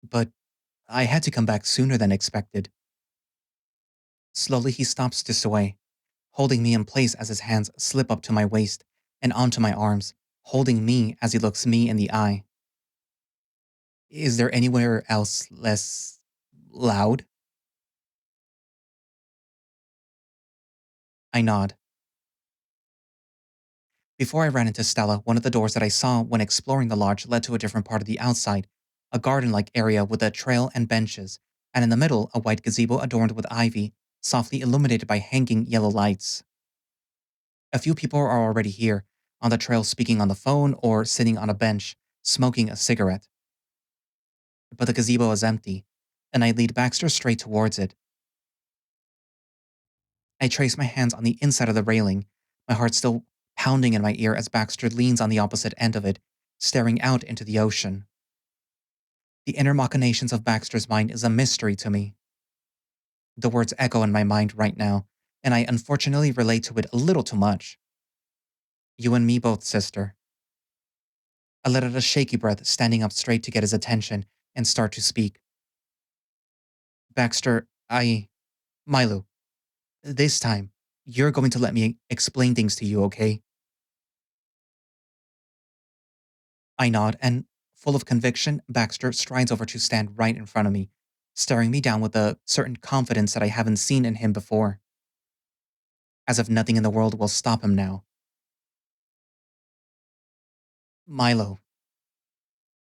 but I had to come back sooner than expected. Slowly he stops to sway, holding me in place as his hands slip up to my waist and onto my arms, holding me as he looks me in the eye. Is there anywhere else less loud? I nod. Before I ran into Stella, one of the doors that I saw when exploring the lodge led to a different part of the outside, a garden like area with a trail and benches, and in the middle, a white gazebo adorned with ivy, softly illuminated by hanging yellow lights. A few people are already here, on the trail speaking on the phone or sitting on a bench, smoking a cigarette. But the gazebo is empty, and I lead Baxter straight towards it. I trace my hands on the inside of the railing, my heart still pounding in my ear as Baxter leans on the opposite end of it, staring out into the ocean. The inner machinations of Baxter's mind is a mystery to me. The words echo in my mind right now, and I unfortunately relate to it a little too much. You and me both, sister. I let out a shaky breath, standing up straight to get his attention, and start to speak. Baxter, Mylo, this time, you're going to let me explain things to you, okay? I nod, and Full of conviction, Baxter strides over to stand right in front of me, staring me down with a certain confidence that I haven't seen in him before, as if nothing in the world will stop him now. Mylo,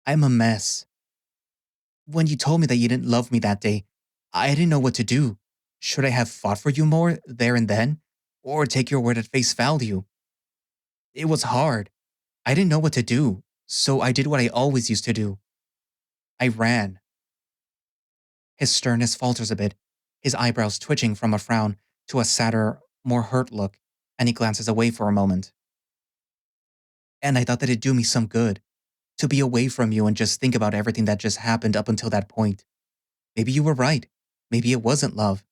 I'm a mess. When you told me that you didn't love me that day, I didn't know what to do. Should I have fought for you more there and then? Or take your word at face value? It was hard. I didn't know what to do, so I did what I always used to do. I ran. His sternness falters a bit, his eyebrows twitching from a frown to a sadder, more hurt look, and he glances away for a moment. And I thought that it'd do me some good to be away from you and just think about everything that just happened up until that point. Maybe you were right. Maybe it wasn't love.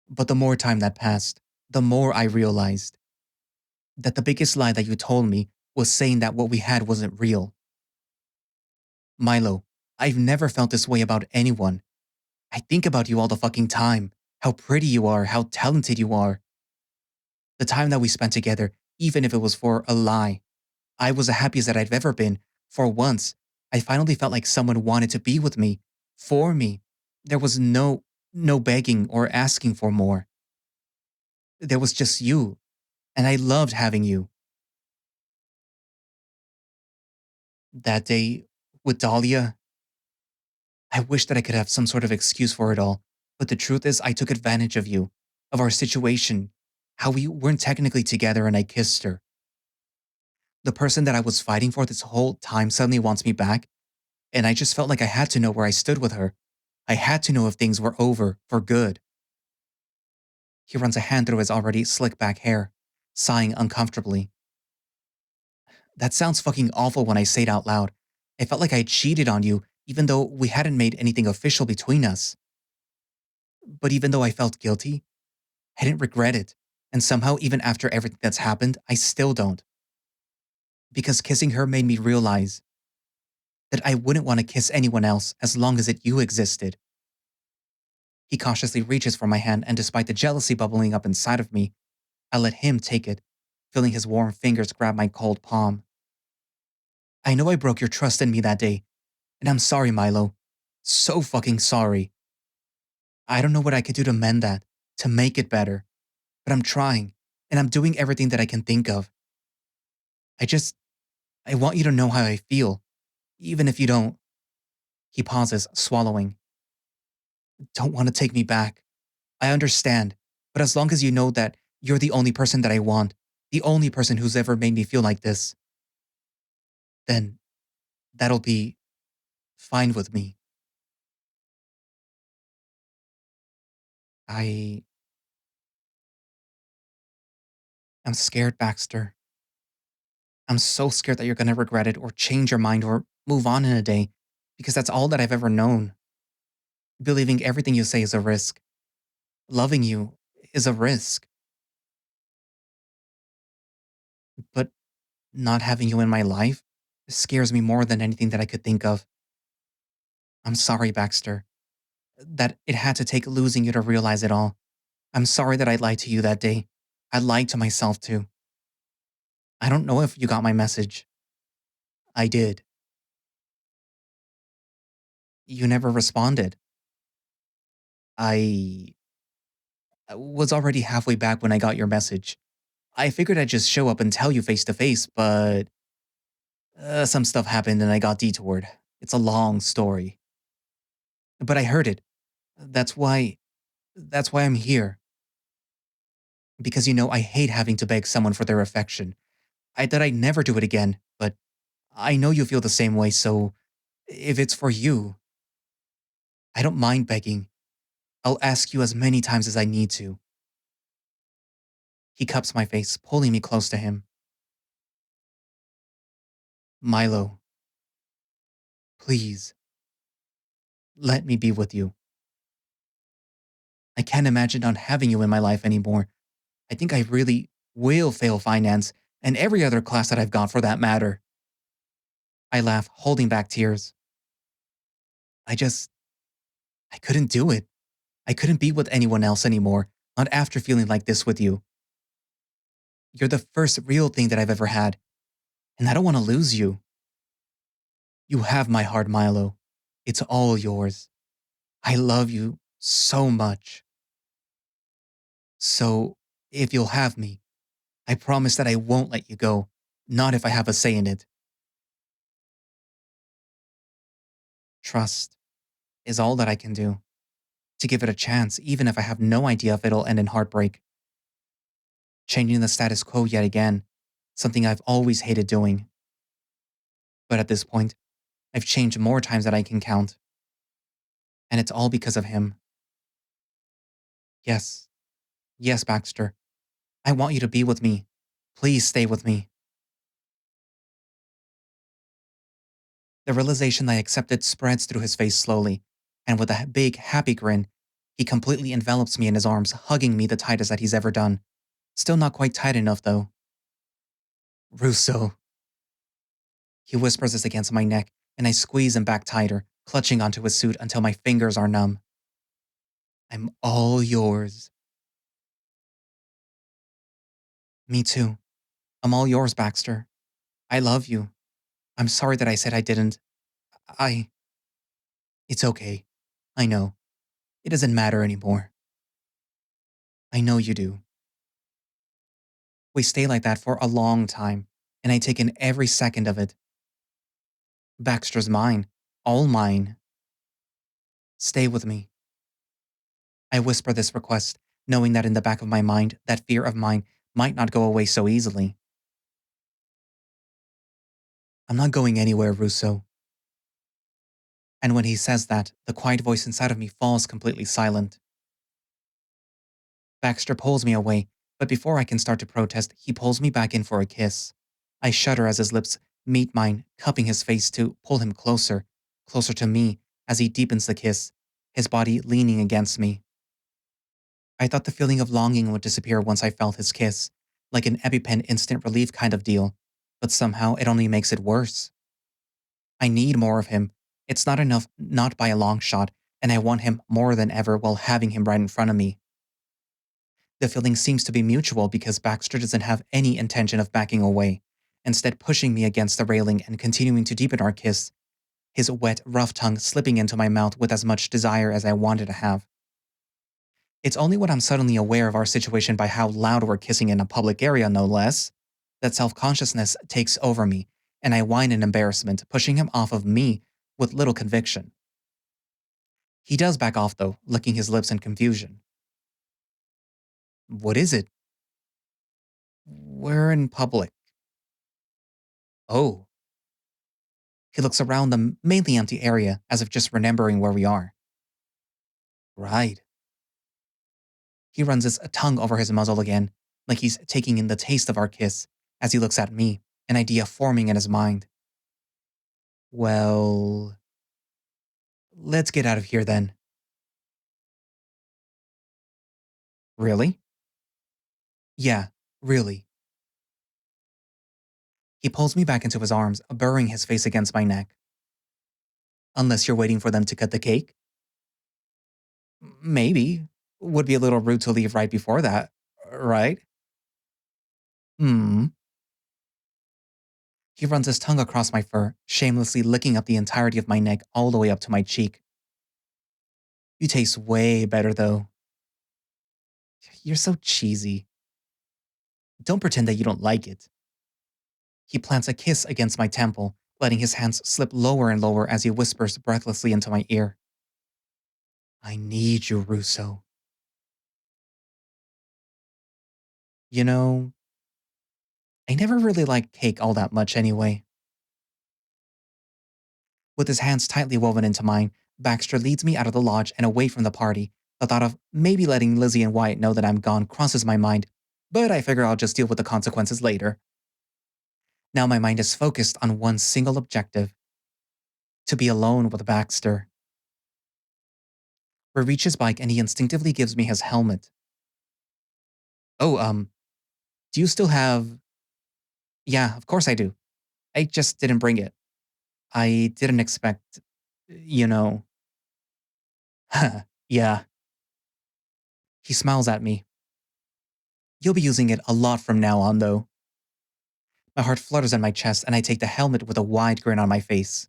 But the more time that passed, the more I realized that the biggest lie that you told me was saying that what we had wasn't real. Mylo, I've never felt this way about anyone. I think about you all the fucking time. How pretty you are, how talented you are. The time that we spent together, even if it was for a lie. I was the happiest that I've ever been. For once, I finally felt like someone wanted to be with me, for me. There was no begging or asking for more. There was just you, and I loved having you. That day with Dahlia, I wish that I could have some sort of excuse for it all. But the truth is, I took advantage of you, of our situation, how we weren't technically together and I kissed her. The person that I was fighting for this whole time suddenly wants me back, and I just felt like I had to know where I stood with her. I had to know if things were over for good. He runs a hand through his already slick back hair, sighing uncomfortably. That sounds fucking awful when I say it out loud. I felt like I cheated on you, even though we hadn't made anything official between us. But even though I felt guilty, I didn't regret it. And somehow, even after everything that's happened, I still don't. Because kissing her made me realize that I wouldn't want to kiss anyone else as long as you existed. He cautiously reaches for my hand, and despite the jealousy bubbling up inside of me, I let him take it, feeling his warm fingers grab my cold palm. I know I broke your trust in me that day, and I'm sorry, Mylo. So fucking sorry. I don't know what I could do to mend that, to make it better, but I'm trying, and I'm doing everything that I can think of. I just, I want you to know how I feel, even if you don't. He pauses, swallowing. Don't want to take me back. I understand, but as long as you know that you're the only person that I want, the only person who's ever made me feel like this, then that'll be fine with me. I am scared, Baxter. I'm so scared that you're going to regret it or change your mind or move on in a day because that's all that I've ever known. Believing everything you say is a risk. Loving you is a risk. But not having you in my life scares me more than anything that I could think of. I'm sorry, Baxter, that it had to take losing you to realize it all. I'm sorry that I lied to you that day. I lied to myself too. I don't know if you got my message. I did. You never responded. I was already halfway back when I got your message. I figured I'd just show up and tell you face to face, but some stuff happened and I got detoured. It's a long story. But I heard it. That's why that's why I'm here. Because I hate having to beg someone for their affection. I thought I'd never do it again, but I know you feel the same way, so if it's for you, I don't mind begging. I'll ask you as many times as I need to. He cups my face, pulling me close to him. Mylo, please, let me be with you. I can't imagine not having you in my life anymore. I think I really will fail finance and every other class that I've got for that matter. I laugh, holding back tears. I just, I couldn't do it. I couldn't be with anyone else anymore, not after feeling like this with you. You're the first real thing that I've ever had. And I don't want to lose you. You have my heart, Mylo. It's all yours. I love you so much. So, if you'll have me, I promise that I won't let you go. Not if I have a say in it. Trust is all that I can do. To give it a chance, even if I have no idea if it'll end in heartbreak. Changing the status quo yet again, something I've always hated doing. But at this point, I've changed more times than I can count. And it's all because of him. Yes, yes, Baxter. I want you to be with me. Please stay with me. The realization that I accepted spreads through his face slowly, and with a big, happy grin, he completely envelops me in his arms, hugging me the tightest that he's ever done. Still not quite tight enough, though. Russo. He whispers this against my neck, and I squeeze him back tighter, clutching onto his suit until my fingers are numb. I'm all yours. Me too. I'm all yours, Baxter. I love you. I'm sorry that I said I didn't. I. It's okay. I know. It doesn't matter anymore. I know you do. We stay like that for a long time, and I take in every second of it. Baxter's mine. All mine. Stay with me. I whisper this request, knowing that in the back of my mind, that fear of mine might not go away so easily. I'm not going anywhere, Russo. And when he says that, the quiet voice inside of me falls completely silent. Baxter pulls me away, but before I can start to protest, he pulls me back in for a kiss. I shudder as his lips meet mine, cupping his face to pull him closer, closer to me, as he deepens the kiss, his body leaning against me. I thought the feeling of longing would disappear once I felt his kiss, like an EpiPen instant relief kind of deal, but somehow it only makes it worse. I need more of him. It's not enough, not by a long shot, and I want him more than ever while having him right in front of me. The feeling seems to be mutual because Baxter doesn't have any intention of backing away, instead pushing me against the railing and continuing to deepen our kiss, his wet, rough tongue slipping into my mouth with as much desire as I wanted to have. It's only when I'm suddenly aware of our situation by how loud we're kissing in a public area, no less, that self-consciousness takes over me, and I whine in embarrassment, pushing him off of me with little conviction. He does back off, though, licking his lips in confusion. What is it? We're in public. Oh. He looks around the mainly empty area as if just remembering where we are. Right. He runs his tongue over his muzzle again, like he's taking in the taste of our kiss, as he looks at me, an idea forming in his mind. Well, let's get out of here then. Really? Yeah, really. He pulls me back into his arms, burrowing his face against my neck. Unless you're waiting for them to cut the cake? Maybe. Would be a little rude to leave right before that, right? Hmm. He runs his tongue across my fur, shamelessly licking up the entirety of my neck all the way up to my cheek. You taste way better, though. You're so cheesy. Don't pretend that you don't like it. He plants a kiss against my temple, letting his hands slip lower and lower as he whispers breathlessly into my ear. I need you, Russo. You know, I never really liked cake all that much anyway. With his hands tightly woven into mine, Baxter leads me out of the lodge and away from the party. The thought of maybe letting Lizzie and Wyatt know that I'm gone crosses my mind, but I figure I'll just deal with the consequences later. Now my mind is focused on one single objective: to be alone with Baxter. We reach his bike and he instinctively gives me his helmet. Oh, do you still have. Yeah, of course I do. I just didn't bring it. I didn't expect. You know. Yeah. He smiles at me. You'll be using it a lot from now on, though. My heart flutters in my chest, and I take the helmet with a wide grin on my face.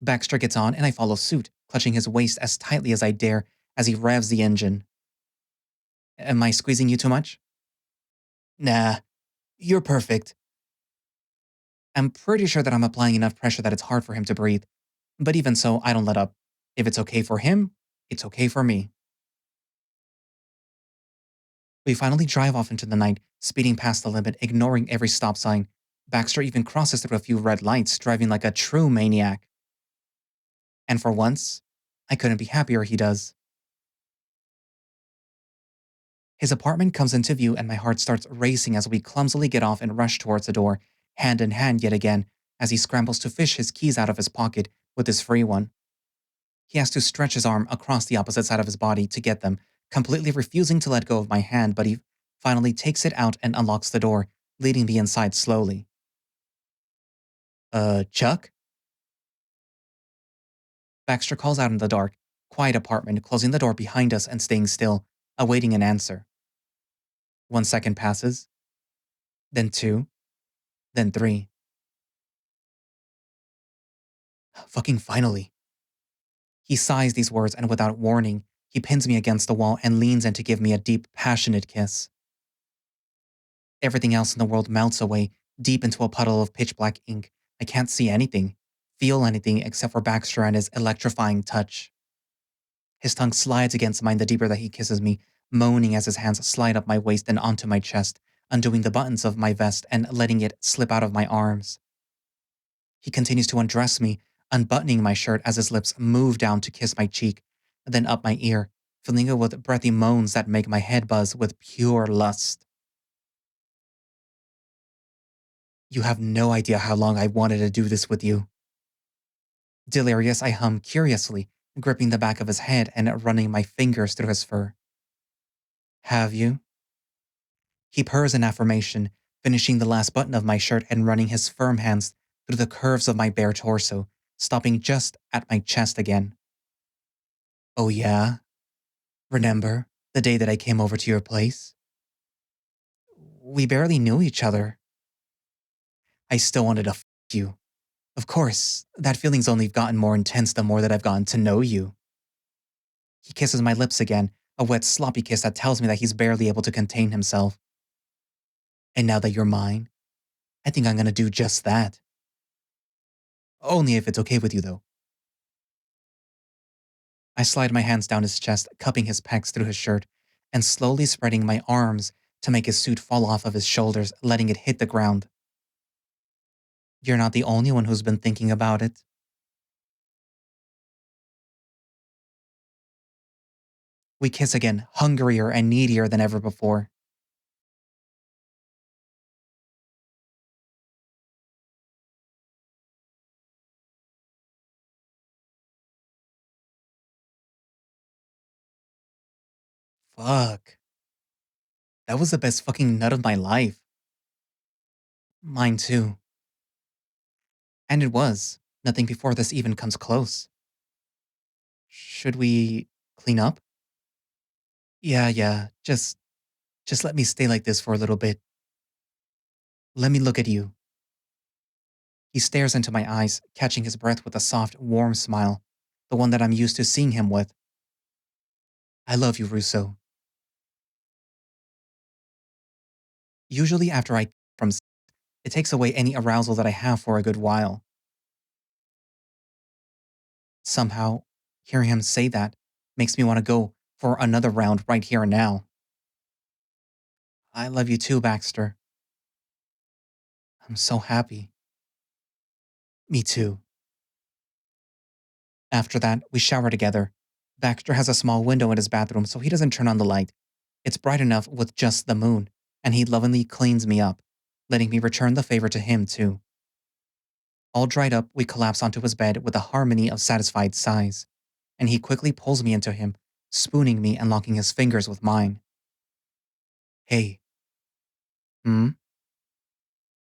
Baxter gets on, and I follow suit, clutching his waist as tightly as I dare as he revs the engine. Am I squeezing you too much? Nah, you're perfect. I'm pretty sure that I'm applying enough pressure that it's hard for him to breathe. But even so, I don't let up. If it's okay for him, it's okay for me. We finally drive off into the night, speeding past the limit, ignoring every stop sign. Baxter even crosses through a few red lights, driving like a true maniac. And for once, I couldn't be happier he does. His apartment comes into view, and my heart starts racing as we clumsily get off and rush towards the door, hand in hand yet again, as he scrambles to fish his keys out of his pocket with his free one. He has to stretch his arm across the opposite side of his body to get them, completely refusing to let go of my hand, but he finally takes it out and unlocks the door, leading me inside slowly. Chuck? Baxter calls out in the dark, quiet apartment, closing the door behind us and staying still, awaiting an answer. 1 second passes, then two, then three. Fucking finally. He sighs these words, and without warning, he pins me against the wall and leans in to give me a deep, passionate kiss. Everything else in the world melts away, deep into a puddle of pitch black ink. I can't see anything, feel anything except for Baxter and his electrifying touch. His tongue slides against mine the deeper that he kisses me, moaning as his hands slide up my waist and onto my chest, undoing the buttons of my vest and letting it slip out of my arms. He continues to undress me, unbuttoning my shirt as his lips move down to kiss my cheek, then up my ear, filling it with breathy moans that make my head buzz with pure lust. You have no idea how long I wanted to do this with you. Delirious, I hum curiously, gripping the back of his head and running my fingers through his fur. Have you? He purrs in affirmation, finishing the last button of my shirt and running his firm hands through the curves of my bare torso, stopping just at my chest again. Oh, yeah? Remember the day that I came over to your place? We barely knew each other. I still wanted to you. Of course, that feeling's only gotten more intense the more that I've gotten to know you. He kisses my lips again, a wet, sloppy kiss that tells me that he's barely able to contain himself. And now that you're mine, I think I'm gonna do just that. Only if it's okay with you, though. I slide my hands down his chest, cupping his pecs through his shirt, and slowly spreading my arms to make his suit fall off of his shoulders, letting it hit the ground. You're not the only one who's been thinking about it. We kiss again, hungrier and needier than ever before. Fuck. That was the best fucking nut of my life. Mine too. And it was. Nothing before this even comes close. Should we clean up? Yeah. Just let me stay like this for a little bit. Let me look at you. He stares into my eyes, catching his breath with a soft, warm smile, the one that I'm used to seeing him with. I love you, Russo. Usually after I from it takes away any arousal that I have for a good while. Somehow, hearing him say that makes me want to go for another round right here and now. I love you too, Baxter. I'm so happy. Me too. After that, we shower together. Baxter has a small window in his bathroom, so he doesn't turn on the light. It's bright enough with just the moon, and he lovingly cleans me up, letting me return the favor to him too. All dried up, we collapse onto his bed with a harmony of satisfied sighs, and he quickly pulls me into him, spooning me and locking his fingers with mine. Hey, hmm?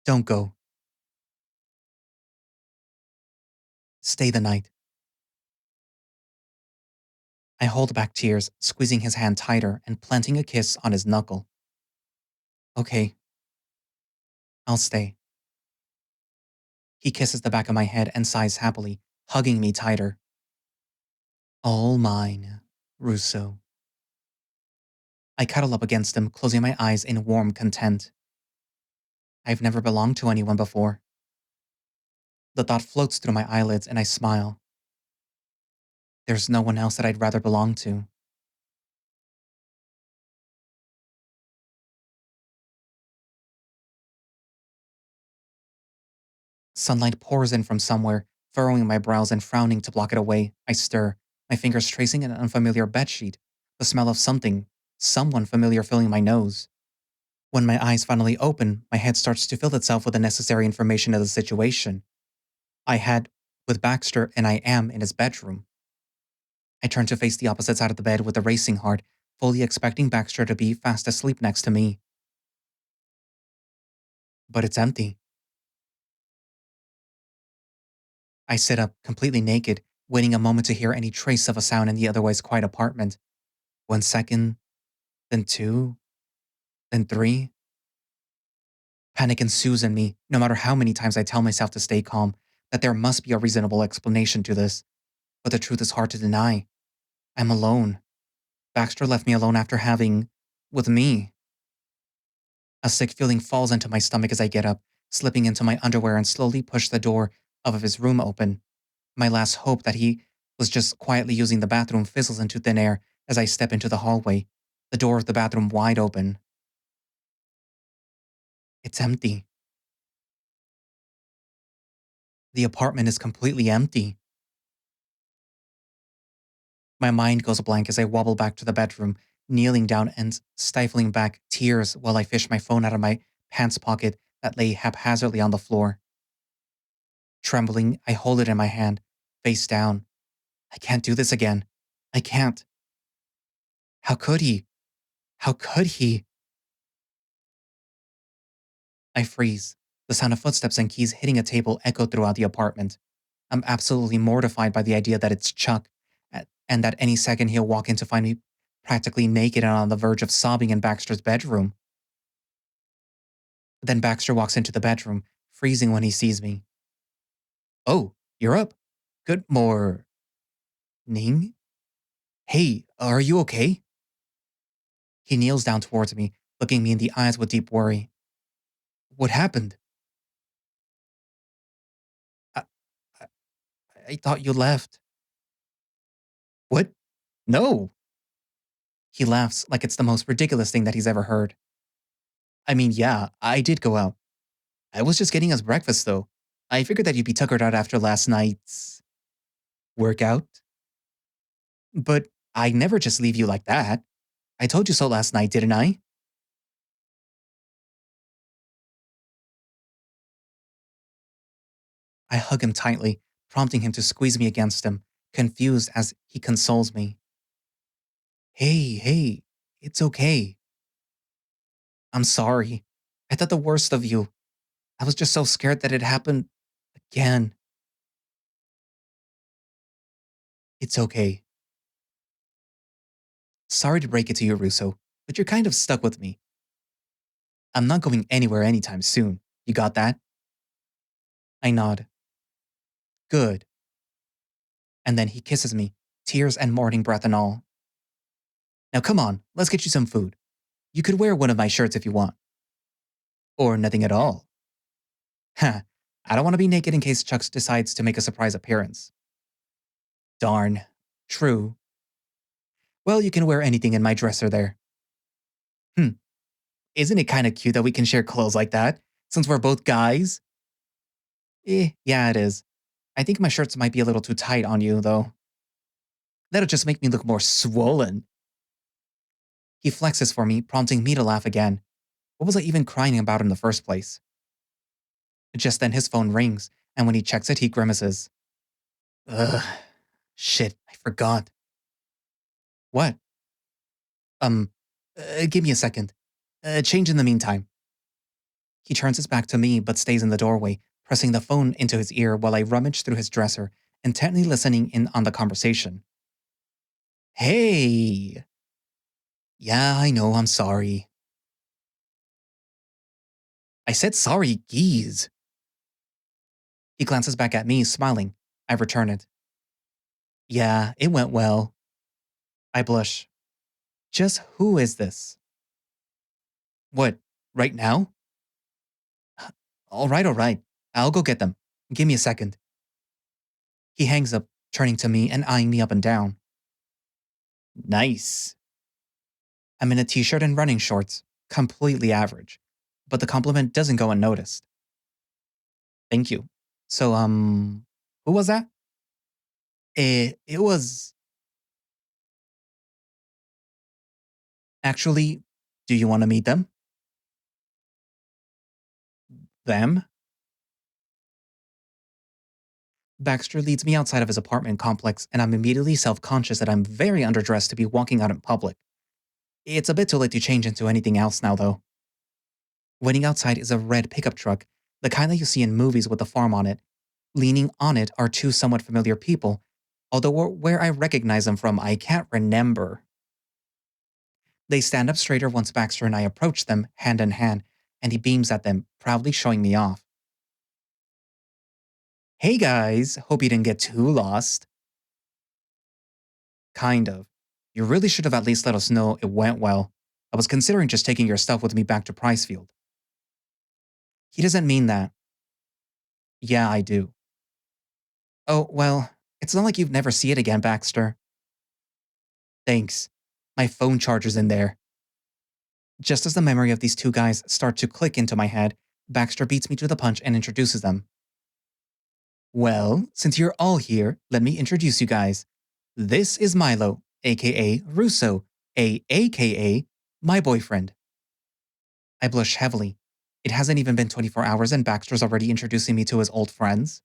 Don't go. Stay the night. I hold back tears, squeezing his hand tighter and planting a kiss on his knuckle. Okay. I'll stay. He kisses the back of my head and sighs happily, hugging me tighter. All mine, Russo. I cuddle up against him, closing my eyes in warm content. I've never belonged to anyone before. The thought floats through my eyelids and I smile. There's no one else that I'd rather belong to. Sunlight pours in from somewhere, furrowing my brows and frowning to block it away. I stir, my fingers tracing an unfamiliar bedsheet, the smell of someone familiar filling my nose. When my eyes finally open, my head starts to fill itself with the necessary information of the situation. I had with Baxter and I am in his bedroom. I turn to face the opposite side of the bed with a racing heart, fully expecting Baxter to be fast asleep next to me. But it's empty. I sit up, completely naked, waiting a moment to hear any trace of a sound in the otherwise quiet apartment. 1 second, then two, then three. Panic ensues in me, no matter how many times I tell myself to stay calm, that there must be a reasonable explanation to this. But the truth is hard to deny. I'm alone. Baxter left me alone after having with me. A sick feeling falls into my stomach as I get up, slipping into my underwear and slowly push the door of his room open. My last hope that he was just quietly using the bathroom fizzles into thin air as I step into the hallway, the door of the bathroom wide open. It's empty. The apartment is completely empty. My mind goes blank as I wobble back to the bedroom, kneeling down and stifling back tears while I fish my phone out of my pants pocket that lay haphazardly on the floor. Trembling, I hold it in my hand, face down. I can't do this again. I can't. How could he? How could he? I freeze. The sound of footsteps and keys hitting a table echo throughout the apartment. I'm absolutely mortified by the idea that it's Chuck, and that any second he'll walk in to find me practically naked and on the verge of sobbing in Baxter's bedroom. Then Baxter walks into the bedroom, freezing when he sees me. Oh, you're up. Good morning. Hey, are you okay? He kneels down towards me, looking me in the eyes with deep worry. What happened? I, I, I thought you left. What? No. He laughs like it's the most ridiculous thing that he's ever heard. I mean, yeah, I did go out. I was just getting us breakfast, though. I figured that you'd be tuckered out after last night's workout. But I never just leave you like that. I told you so last night, didn't I? I hug him tightly, prompting him to squeeze me against him, confused as he consoles me. Hey, it's okay. I'm sorry. I thought the worst of you. I was just so scared that it happened again. It's okay. Sorry to break it to you, Russo, but you're kind of stuck with me. I'm not going anywhere anytime soon. You got that? I nod. Good. And then he kisses me, tears and morning breath and all. Now come on, let's get you some food. You could wear one of my shirts if you want. Or nothing at all. Ha, I don't want to be naked in case Chuck decides to make a surprise appearance. Darn. True. Well, you can wear anything in my dresser there. Hmm, isn't it kind of cute that we can share clothes like that, since we're both guys? Yeah, it is. I think my shirts might be a little too tight on you, though. That'll just make me look more swollen. He flexes for me, prompting me to laugh again. What was I even crying about in the first place? Just then his phone rings, and when he checks it, he grimaces. Ugh, shit, I forgot. What? Um, give me a second. Change in the meantime. He turns his back to me, but stays in the doorway, pressing the phone into his ear while I rummage through his dresser, intently listening in on the conversation. Hey! Yeah, I know, I'm sorry. I said sorry, geez. He glances back at me, smiling. I return it. Yeah, it went well. I blush. Just who is this? What, right now? All right. I'll go get them. Give me a second. He hangs up, turning to me and eyeing me up and down. Nice. I'm in a t shirt and running shorts, completely average. But the compliment doesn't go unnoticed. Thank you. So, who was that? It was. Actually, do you want to meet them? Them? Baxter leads me outside of his apartment complex, and I'm immediately self conscious that I'm very underdressed to be walking out in public. It's a bit too late to change into anything else now, though. Waiting outside is a red pickup truck, the kind that you see in movies with a farm on it. Leaning on it are two somewhat familiar people, although where I recognize them from, I can't remember. They stand up straighter once Baxter and I approach them, hand in hand, and he beams at them, proudly showing me off. Hey guys, hope you didn't get too lost. Kind of. You really should have at least let us know it went well. I was considering just taking your stuff with me back to Pricefield. He doesn't mean that. Yeah, I do. Oh, well, it's not like you'd never see it again, Baxter. Thanks. My phone charger's in there. Just as the memory of these two guys start to click into my head, Baxter beats me to the punch and introduces them. Well, since you're all here, let me introduce you guys. This is Mylo, aka Russo, aka my boyfriend. I blush heavily. It hasn't even been 24 hours and Baxter's already introducing me to his old friends.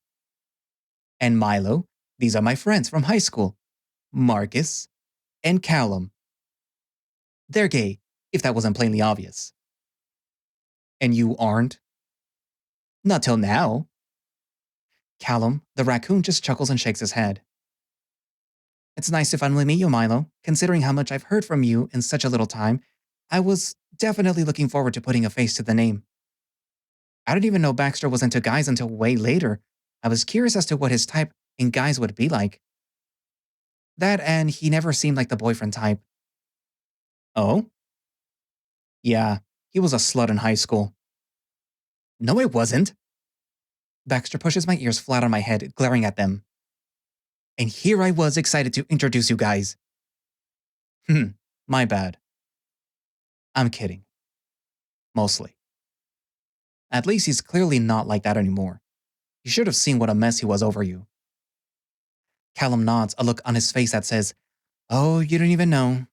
And Mylo, these are my friends from high school, Marcus and Callum. They're gay, if that wasn't plainly obvious. And you aren't? Not till now. Callum, the raccoon, just chuckles and shakes his head. It's nice to finally meet you, Mylo. Considering how much I've heard from you in such a little time, I was definitely looking forward to putting a face to the name. I didn't even know Baxter was into guys until way later. I was curious as to what his type in guys would be like. That and he never seemed like the boyfriend type. Oh? Yeah, he was a slut in high school. No, it wasn't. Baxter pushes my ears flat on my head, glaring at them. And here I was excited to introduce you guys. My bad. I'm kidding. Mostly. At least he's clearly not like that anymore. You should have seen what a mess he was over you. Callum nods, a look on his face that says, Oh, you don't even know.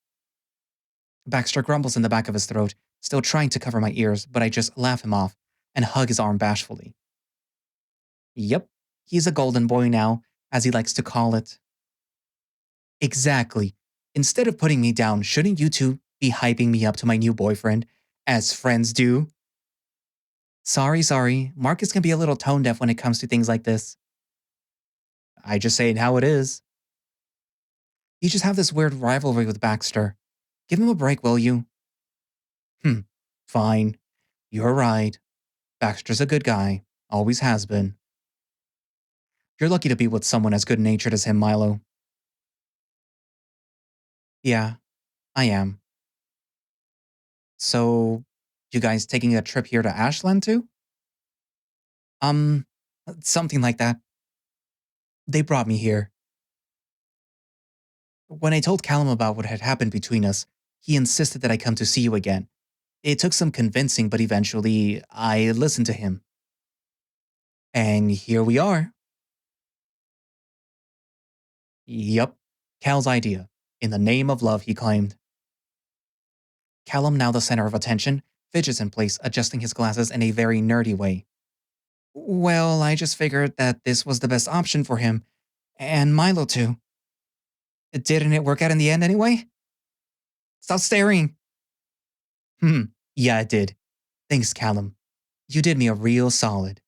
Baxter grumbles in the back of his throat, still trying to cover my ears, but I just laugh him off and hug his arm bashfully. Yep, he's a golden boy now, as he likes to call it. Exactly. Instead of putting me down, shouldn't you two be hyping me up to my new boyfriend, as friends do? Sorry. Marcus can be a little tone deaf when it comes to things like this. I just say it how it is. You just have this weird rivalry with Baxter. Give him a break, will you? Hmm, fine. You're right. Baxter's a good guy. Always has been. You're lucky to be with someone as good natured as him, Mylo. Yeah, I am. So, you guys taking a trip here to Ashland too? Um, something like that. They brought me here. When I told Callum about what had happened between us, he insisted that I come to see you again. It took some convincing, but eventually I listened to him. And here we are. Yup, Cal's idea. In the name of love, he claimed. Callum, now the center of attention, fidgets in place, adjusting his glasses in a very nerdy way. Well, I just figured that this was the best option for him. And Mylo, too. Didn't it work out in the end anyway? Stop staring. Hmm, yeah, it did. Thanks, Callum. You did me a real solid.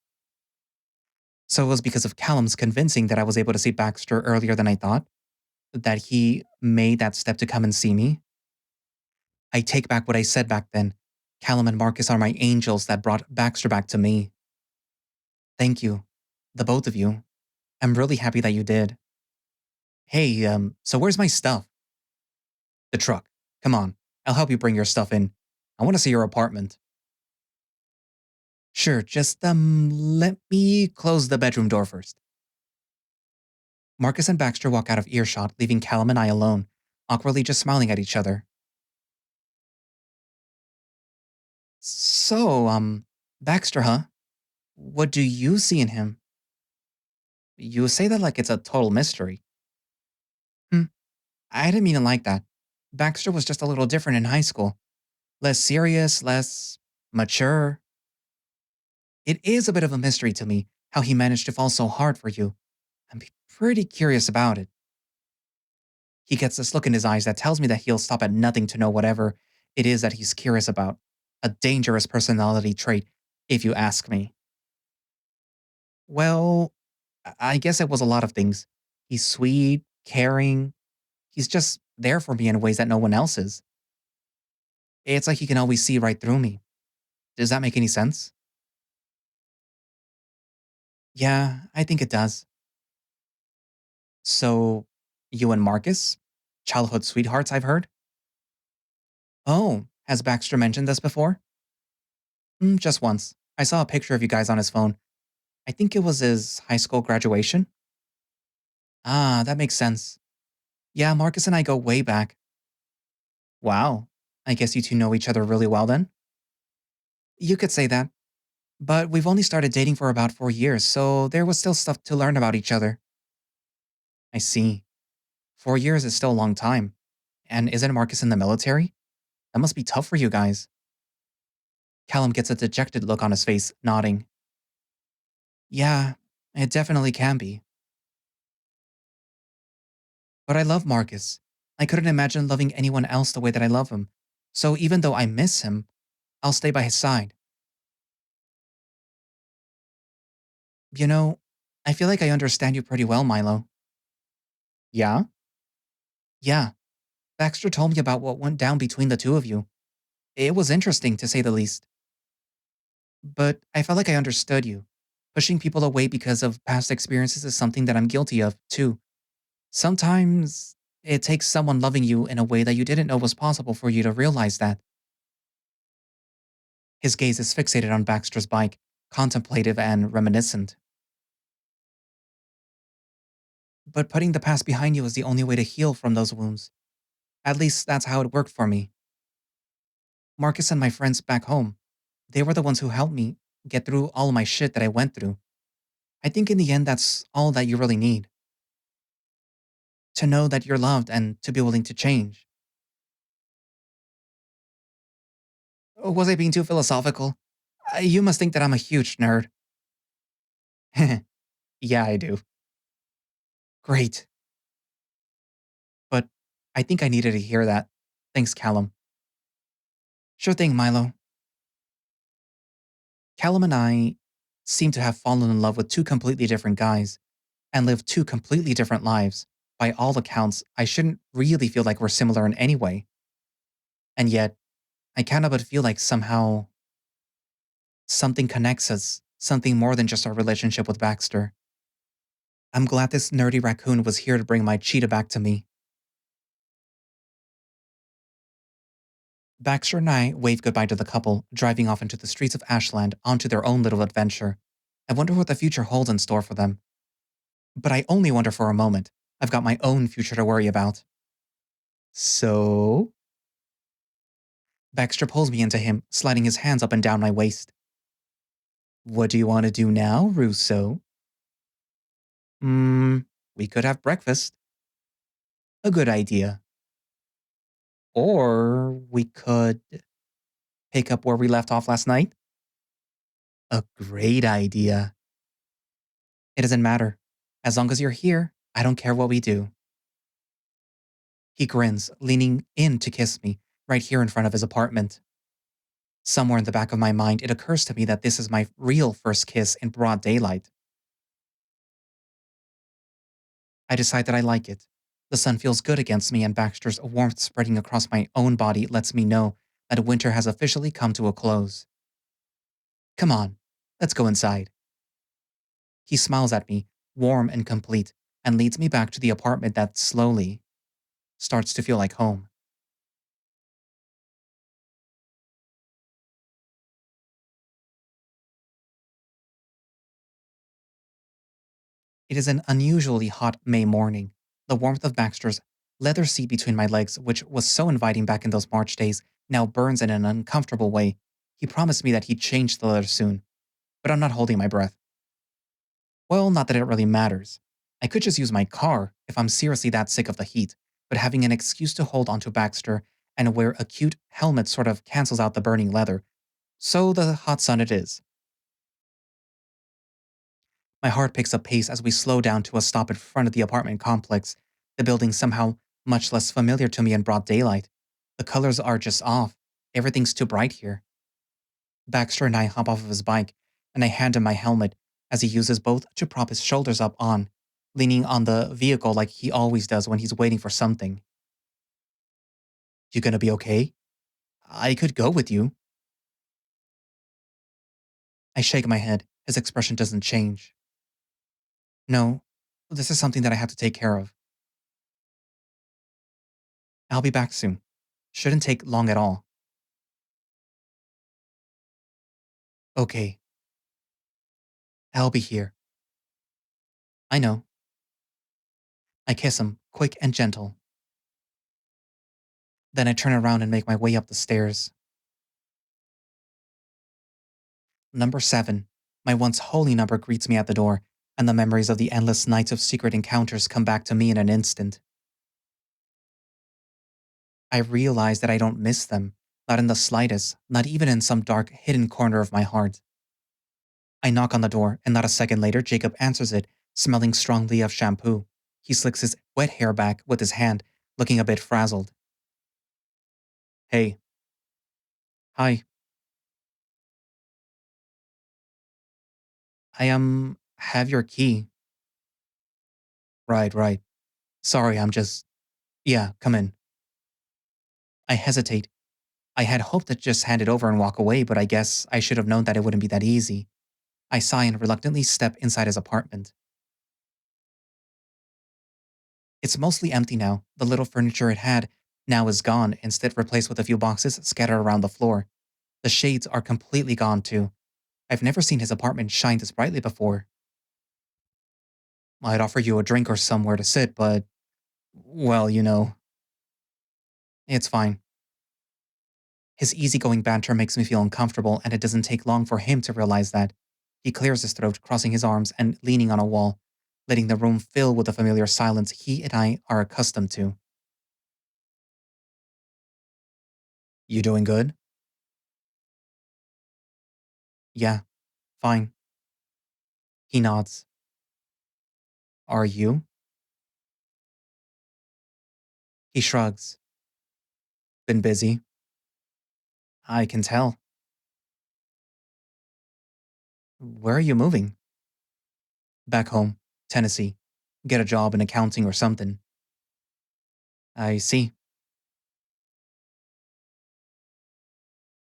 So it was because of Callum's convincing that I was able to see Baxter earlier than I thought? That he made that step to come and see me? I take back what I said back then. Callum and Marcus are my angels that brought Baxter back to me. Thank you. The both of you. I'm really happy that you did. Hey, so where's my stuff? The truck. Come on. I'll help you bring your stuff in. I want to see your apartment. Sure, just, let me close the bedroom door first. Marcus and Baxter walk out of earshot, leaving Callum and I alone, awkwardly just smiling at each other. So, Baxter, huh? What do you see in him? You say that like it's a total mystery. Hmm, I didn't mean it like that. Baxter was just a little different in high school. Less serious, less mature. It is a bit of a mystery to me how he managed to fall so hard for you. I'm pretty curious about it. He gets this look in his eyes that tells me that he'll stop at nothing to know whatever it is that he's curious about. A dangerous personality trait, if you ask me. Well, I guess it was a lot of things. He's sweet, caring. He's just there for me in ways that no one else is. It's like he can always see right through me. Does that make any sense? Yeah, I think it does. So, you and Marcus? Childhood sweethearts, I've heard? Oh, has Baxter mentioned this before? Just once. I saw a picture of you guys on his phone. I think it was his high school graduation. Ah, that makes sense. Yeah, Marcus and I go way back. Wow. I guess you two know each other really well then? You could say that. But we've only started dating for about 4 years, so there was still stuff to learn about each other. I see. 4 years is still a long time. And isn't Marcus in the military? That must be tough for you guys. Callum gets a dejected look on his face, nodding. Yeah, it definitely can be. But I love Marcus. I couldn't imagine loving anyone else the way that I love him. So even though I miss him, I'll stay by his side. You know, I feel like I understand you pretty well, Mylo. Yeah? Yeah. Baxter told me about what went down between the two of you. It was interesting, to say the least. But I felt like I understood you. Pushing people away because of past experiences is something that I'm guilty of, too. Sometimes it takes someone loving you in a way that you didn't know was possible for you to realize that. His gaze is fixated on Baxter's bike, contemplative and reminiscent. But putting the past behind you is the only way to heal from those wounds. At least that's how it worked for me. Marcus and my friends back home, they were the ones who helped me get through all of my shit that I went through. I think in the end, that's all that you really need. To know that you're loved and to be willing to change. Was I being too philosophical? You must think that I'm a huge nerd. Yeah, I do. Great. But I think I needed to hear that. Thanks, Callum. Sure thing, Mylo. Callum and I seem to have fallen in love with two completely different guys and live two completely different lives. By all accounts, I shouldn't really feel like we're similar in any way. And yet, I cannot but feel like somehow something connects us, something more than just our relationship with Baxter. I'm glad this nerdy raccoon was here to bring my cheetah back to me. Baxter and I wave goodbye to the couple, driving off into the streets of Ashland onto their own little adventure. I wonder what the future holds in store for them. But I only wonder for a moment. I've got my own future to worry about. So? Baxter pulls me into him, sliding his hands up and down my waist. What do you want to do now, Russo? We could have breakfast. A good idea. Or we could pick up where we left off last night. A great idea. It doesn't matter. As long as you're here, I don't care what we do. He grins, leaning in to kiss me, right here in front of his apartment. Somewhere in the back of my mind, it occurs to me that this is my real first kiss in broad daylight. I decide that I like it. The sun feels good against me, and Baxter's warmth spreading across my own body lets me know that winter has officially come to a close. Come on, let's go inside. He smiles at me, warm and complete, and leads me back to the apartment that slowly starts to feel like home. It is an unusually hot May morning. The warmth of Baxter's leather seat between my legs, which was so inviting back in those March days, now burns in an uncomfortable way. He promised me that he'd change the leather soon, but I'm not holding my breath. Well, not that it really matters. I could just use my car if I'm seriously that sick of the heat, but having an excuse to hold onto Baxter and wear a cute helmet sort of cancels out the burning leather. So the hot sun it is. My heart picks up pace as we slow down to a stop in front of the apartment complex, the building somehow much less familiar to me in broad daylight. The colors are just off. Everything's too bright here. Baxter and I hop off of his bike, and I hand him my helmet as he uses both to prop his shoulders up on, leaning on the vehicle like he always does when he's waiting for something. You gonna be okay? I could go with you. I shake my head. His expression doesn't change. No, this is something that I have to take care of. I'll be back soon. Shouldn't take long at all. Okay, I'll be here. I know. I kiss him, quick and gentle. Then I turn around and make my way up the stairs. Number 7. My once holy number greets me at the door, and the memories of the endless nights of secret encounters come back to me in an instant. I realize that I don't miss them, not in the slightest, not even in some dark, hidden corner of my heart. I knock on the door, and not a second later, Jacob answers it, smelling strongly of shampoo. He slicks his wet hair back with his hand, looking a bit frazzled. Hey, hi, have your key. Right, right. Sorry, yeah, come in. I hesitate. I had hoped to just hand it over and walk away, but I guess I should have known that it wouldn't be that easy. I sigh and reluctantly step inside his apartment. It's mostly empty now. The little furniture it had now is gone, instead replaced with a few boxes scattered around the floor. The shades are completely gone too. I've never seen his apartment shine this brightly before. I'd offer you a drink or somewhere to sit, but, well, it's fine. His easygoing banter makes me feel uncomfortable, and it doesn't take long for him to realize that. He clears his throat, crossing his arms and leaning on a wall, letting the room fill with the familiar silence he and I are accustomed to. You doing good? Yeah, fine. He nods. Are you? He shrugs. Been busy. I can tell. Where are you moving? Back home, Tennessee. Get a job in accounting or something. I see.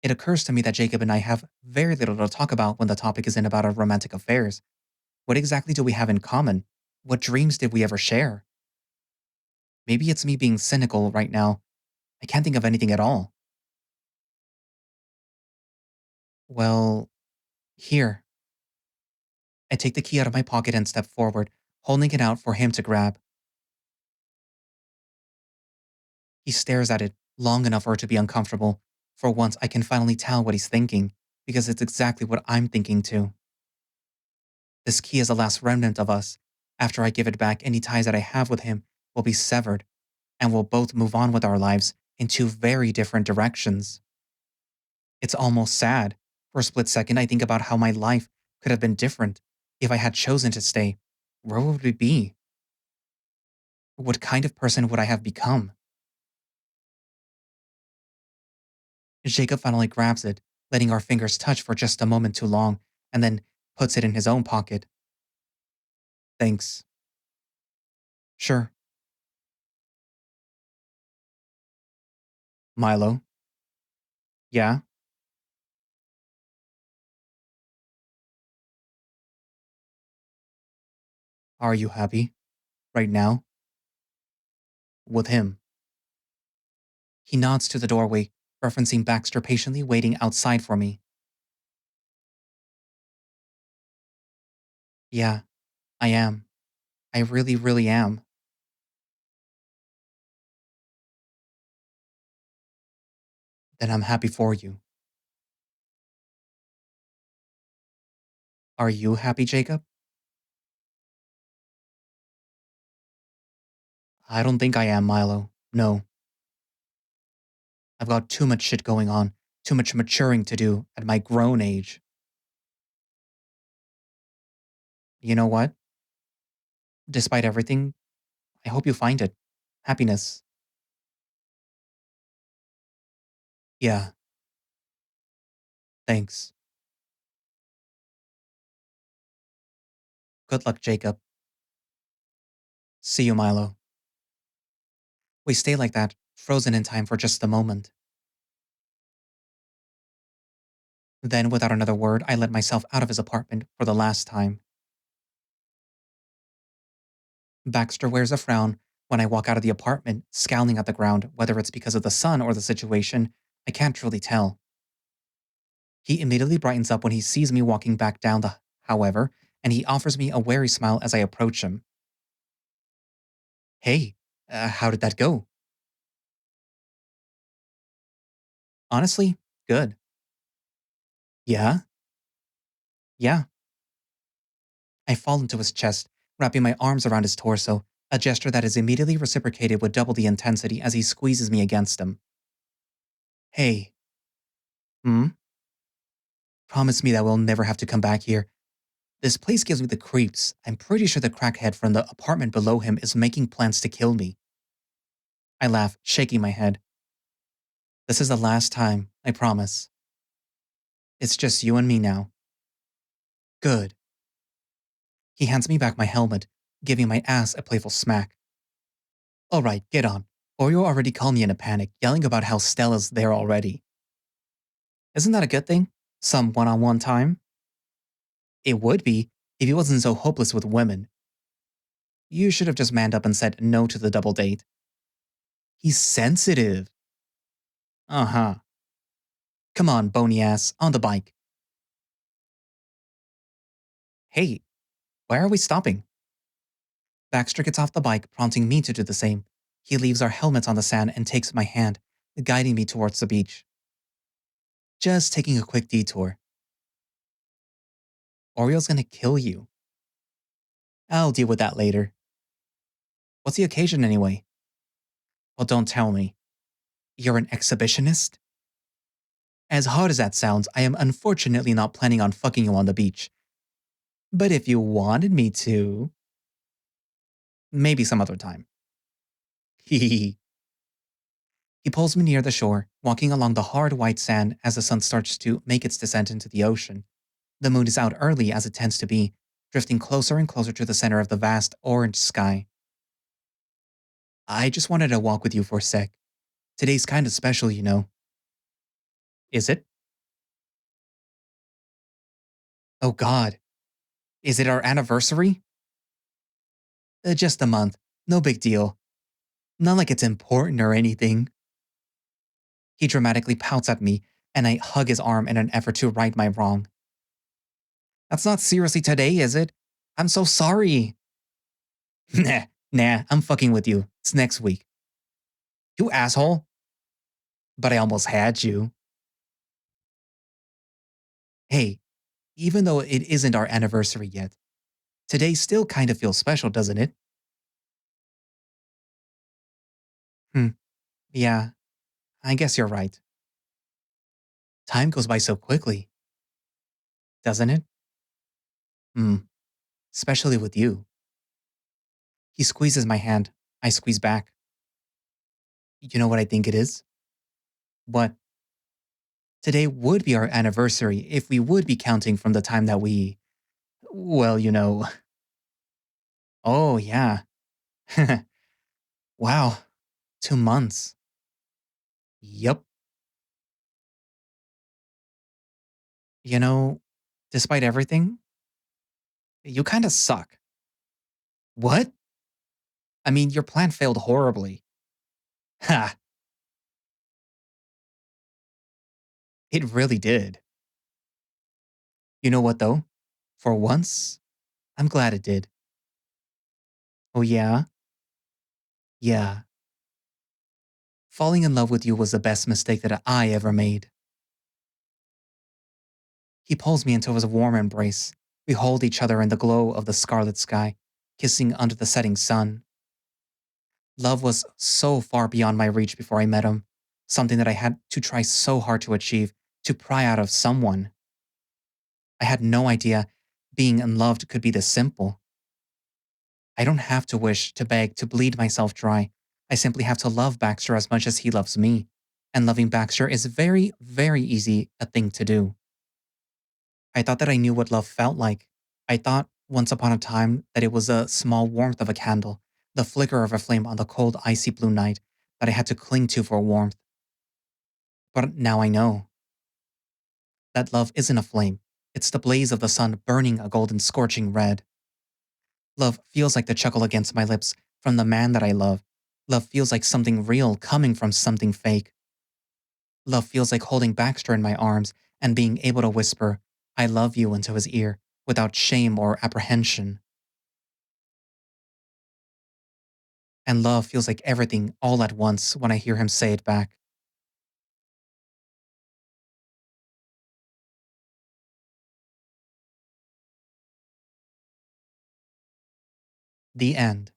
It occurs to me that Jacob and I have very little to talk about when the topic isn't about our romantic affairs. What exactly do we have in common? What dreams did we ever share? Maybe it's me being cynical right now. I can't think of anything at all. Well, here. I take the key out of my pocket and step forward, holding it out for him to grab. He stares at it long enough for it to be uncomfortable. For once, I can finally tell what he's thinking, because it's exactly what I'm thinking too. This key is the last remnant of us. After I give it back, any ties that I have with him will be severed, and we'll both move on with our lives in two very different directions. It's almost sad. For a split second, I think about how my life could have been different if I had chosen to stay. Where would we be? What kind of person would I have become? Jacob finally grabs it, letting our fingers touch for just a moment too long, and then puts it in his own pocket. Thanks. Sure. Mylo. Yeah? Are you happy? Right now? With him? He nods to the doorway, referencing Baxter patiently waiting outside for me. Yeah, I am. I really, really am. Then I'm happy for you. Are you happy, Jacob? I don't think I am, Mylo. No. I've got too much shit going on, too much maturing to do at my grown age. You know what? Despite everything, I hope you find it. Happiness. Yeah, thanks. Good luck, Jacob. See you, Mylo. We stay like that, frozen in time for just a moment. Then, without another word, I let myself out of his apartment for the last time. Baxter wears a frown when I walk out of the apartment, scowling at the ground, whether it's because of the sun or the situation. I can't truly tell. He immediately brightens up when he sees me walking back down the, however, and he offers me a wary smile as I approach him. Hey, how did that go? Honestly, good. Yeah? Yeah. I fall into his chest, wrapping my arms around his torso, a gesture that is immediately reciprocated with double the intensity as he squeezes me against him. Hey, hmm? Promise me that we'll never have to come back here. This place gives me the creeps. I'm pretty sure the crackhead from the apartment below him is making plans to kill me. I laugh, shaking my head. This is the last time, I promise. It's just you and me now. Good. He hands me back my helmet, giving my ass a playful smack. All right, get on. Or you'll already call me in a panic, yelling about how Stella's there already. Isn't that a good thing? Some one-on-one time? It would be if he wasn't so hopeless with women. You should have just manned up and said no to the double date. He's sensitive. Uh-huh. Come on, bony ass, on the bike. Hey, why are we stopping? Baxter gets off the bike, prompting me to do the same. He leaves our helmets on the sand and takes my hand, guiding me towards the beach. Just taking a quick detour. Oriole's gonna kill you. I'll deal with that later. What's the occasion anyway? Well, don't tell me. You're an exhibitionist? As hard as that sounds, I am unfortunately not planning on fucking you on the beach. But if you wanted me to, maybe some other time. He pulls me near the shore, walking along the hard white sand as the sun starts to make its descent into the ocean. The moon is out early as it tends to be, drifting closer and closer to the center of the vast orange sky. I just wanted to walk with you for a sec. Today's kind of special, you know. Is it? Oh God. Is it our anniversary? Just a month. No big deal. Not like it's important or anything. He dramatically pouts at me, and I hug his arm in an effort to right my wrong. That's not seriously today, is it? I'm so sorry. Nah, I'm fucking with you. It's next week. You asshole. But I almost had you. Hey, even though it isn't our anniversary yet, today still kind of feels special, doesn't it? Hmm, yeah, I guess you're right. Time goes by so quickly, doesn't it? Hmm, especially with you. He squeezes my hand. I squeeze back. You know what I think it is? What? Today would be our anniversary if we would be counting from the time that we, well, you know. Oh, yeah. Wow, 2 months. Yup. You know, despite everything, you kind of suck. What? I mean, your plan failed horribly. Ha, it really did. You know what, though? For once, I'm glad it did. Oh, yeah? Yeah. Falling in love with you was the best mistake that I ever made. He pulls me into his warm embrace. We hold each other in the glow of the scarlet sky, kissing under the setting sun. Love was so far beyond my reach before I met him, something that I had to try so hard to achieve, to pry out of someone. I had no idea being unloved could be this simple. I don't have to wish, to beg, to bleed myself dry. I simply have to love Baxter as much as he loves me. And loving Baxter is very, very easy a thing to do. I thought that I knew what love felt like. I thought once upon a time that it was a small warmth of a candle, the flicker of a flame on the cold, icy blue night that I had to cling to for warmth. But now I know that love isn't a flame. It's the blaze of the sun burning a golden, scorching red. Love feels like the chuckle against my lips from the man that I love. Love feels like something real coming from something fake. Love feels like holding Baxter in my arms and being able to whisper, I love you into his ear without shame or apprehension. And love feels like everything all at once when I hear him say it back. The end.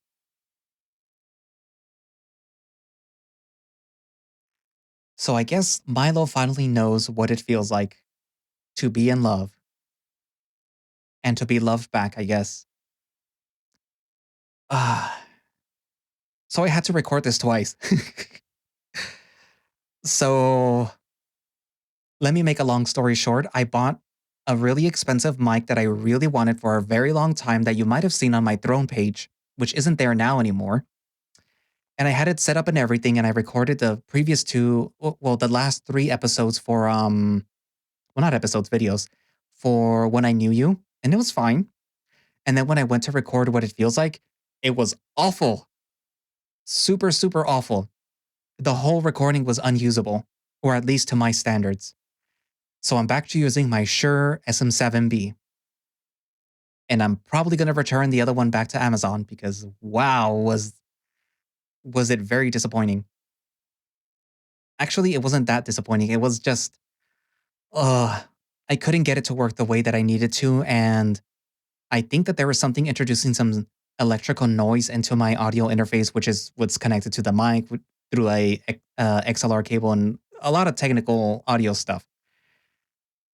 So I guess Mylo finally knows what it feels like to be in love and to be loved back, I guess. Ah, so I had to record this twice. So let me make a long story short. I bought a really expensive mic that I really wanted for a very long time that you might have seen on my throne page, which isn't there now anymore. And I had it set up and everything, and I recorded the previous two, well, the last three episodes for well, not episodes, videos for when I knew you, and it was fine. And then when I went to record what it feels like, it was awful. Super, super awful. The whole recording was unusable, or at least to my standards. So I'm back to using my Shure SM7B. And I'm probably gonna return the other one back to Amazon because wow, was it very disappointing. Actually, it wasn't that disappointing. It was just ugh. I couldn't get it to work the way that I needed to, and I think that there was something introducing some electrical noise into my audio interface, which is what's connected to the mic through a XLR cable and a lot of technical audio stuff.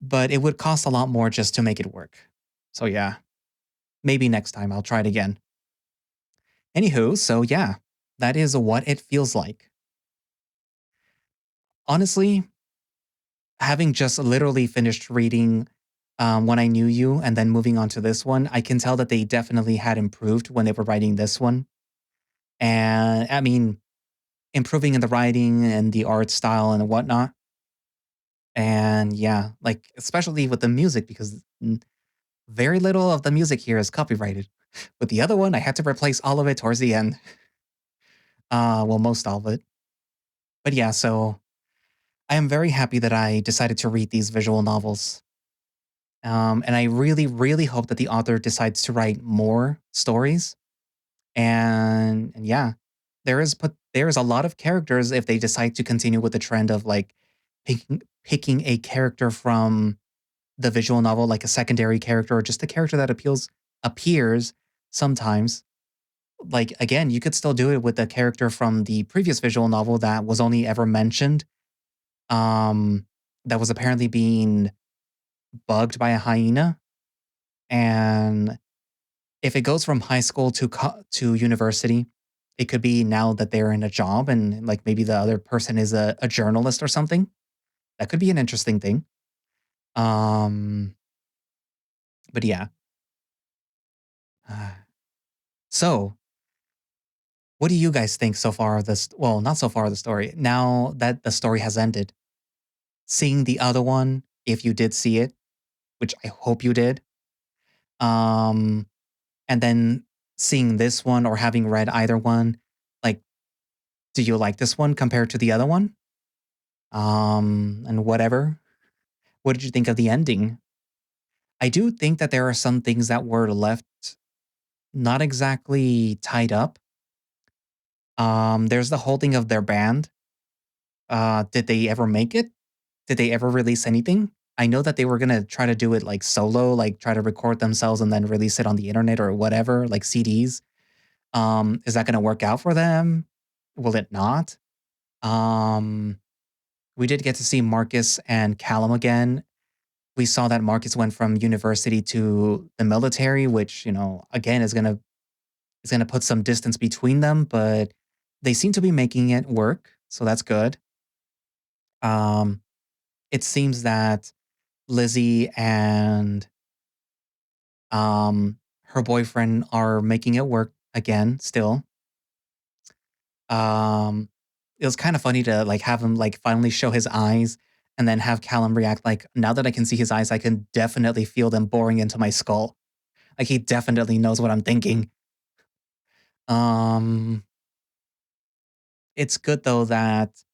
But it would cost a lot more just to make it work. So yeah, maybe next time I'll try it again. Anywho, so yeah, that is what it feels like. Honestly, having just literally finished reading When I Knew You and then moving on to this one, I can tell that they definitely had improved when they were writing this one. And I mean, improving in the writing and the art style and whatnot. And yeah, like especially with the music, because very little of the music here is copyrighted. With the other one, I had to replace all of it towards the end. Well, most all of it. But yeah, so I am very happy that I decided to read these visual novels. And I really, really hope that the author decides to write more stories. And yeah, there is a lot of characters if they decide to continue with the trend of like picking a character from the visual novel, like a secondary character or just a character that appears sometimes. Like again, you could still do it with a character from the previous visual novel that was only ever mentioned. Um, that was apparently being bugged by a hyena, and if it goes from high school to university, it could be now that they're in a job and like maybe the other person is a journalist or something. That could be an interesting thing. Um, but yeah. So, what do you guys think so far of this? Well, not so far of the story. Now that the story has ended, seeing the other one, if you did see it, which I hope you did. Um, and then seeing this one or having read either one, like, do you like this one compared to the other one? And whatever. What did you think of the ending? I do think that there are some things that were left not exactly tied up. There's the whole thing of their band. Did they ever make it? Did they ever release anything? I know that they were gonna try to do it like solo, like try to record themselves and then release it on the internet or whatever, like CDs. Is that gonna work out for them? Will it not? Um, we did get to see Marcus and Callum again. We saw that Marcus went from university to the military, which, again is gonna put some distance between them, but they seem to be making it work, so that's good. Um, it seems that Lizzie and her boyfriend are making it work again still. Um, it was kind of funny to like have him like finally show his eyes and then have Callum react like, now that I can see his eyes, I can definitely feel them boring into my skull. Like he definitely knows what I'm thinking. Um, it's good though that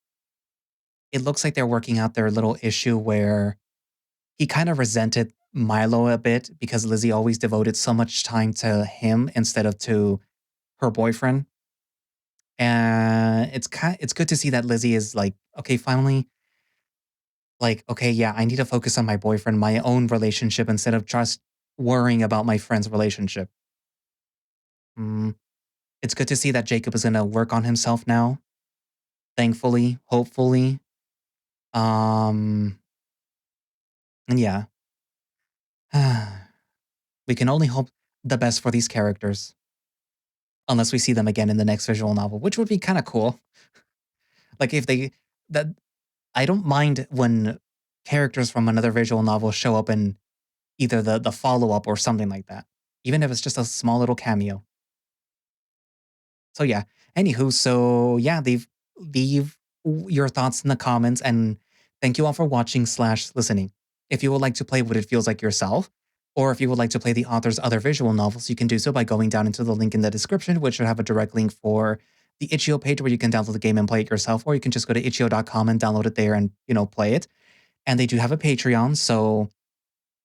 it looks like they're working out their little issue where he kind of resented Mylo a bit because Lizzie always devoted so much time to him instead of to her boyfriend. And it's good to see that Lizzie is like, okay, finally, like, okay, yeah, I need to focus on my boyfriend, my own relationship instead of just worrying about my friend's relationship. Mm, it's good to see that Jacob is gonna work on himself now. Thankfully, hopefully. Um, and yeah, we can only hope the best for these characters, unless we see them again in the next visual novel, which would be kind of cool. Like if they that I don't mind when characters from another visual novel show up in either the follow-up or something like that, even if it's just a small little cameo. So yeah. Anywho, so yeah, leave your thoughts in the comments and thank you all for watching slash listening. If you would like to play What It Feels Like yourself, or if you would like to play the author's other visual novels, you can do so by going down into the link in the description, which should have a direct link for the Itch.io page where you can download the game and play it yourself, or you can just go to itch.io.com and download it there and, play it. And they do have a Patreon, so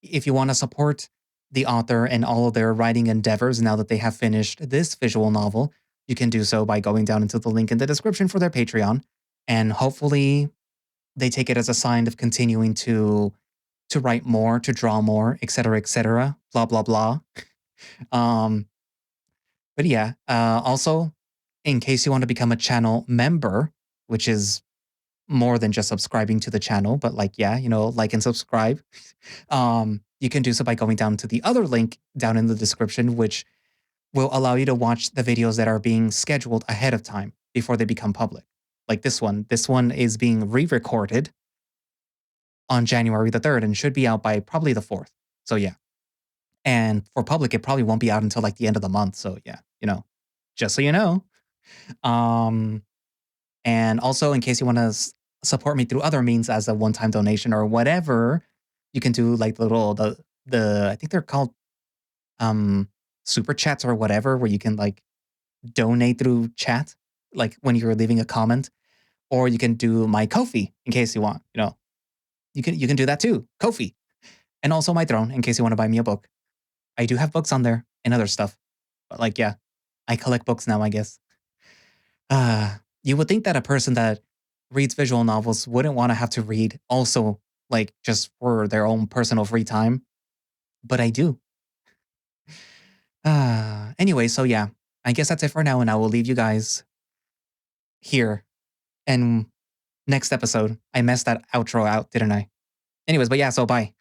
if you want to support the author and all of their writing endeavors now that they have finished this visual novel, you can do so by going down into the link in the description for their Patreon. And hopefully they take it as a sign of continuing to write more, to draw more, etc., blah blah blah. Um, but yeah, also in case you want to become a channel member, which is more than just subscribing to the channel, but like yeah, like and subscribe. You can do so by going down to the other link down in the description, which will allow you to watch the videos that are being scheduled ahead of time before they become public. Like this one. This one is being re-recorded on January the 3rd and should be out by probably the 4th. So yeah. And for public, it probably won't be out until like the end of the month. So yeah, just so you know. Um, and also in case you want to support me through other means as a one-time donation or whatever, you can do like the I think they're called um super chats or whatever, where you can like donate through chat, like when you're leaving a comment, or you can do my Kofi in case you want. You can do that too, Kofi, and also my Throne in case you want to buy me a book. I do have books on there and other stuff, but like yeah, I collect books now. I guess. You would think that a person that reads visual novels wouldn't want to have to read also like just for their own personal free time, but I do. Anyway, so yeah, I guess that's it for now, and I will leave you guys here. And next episode, I messed that outro out, didn't I? Anyways, but yeah, so bye.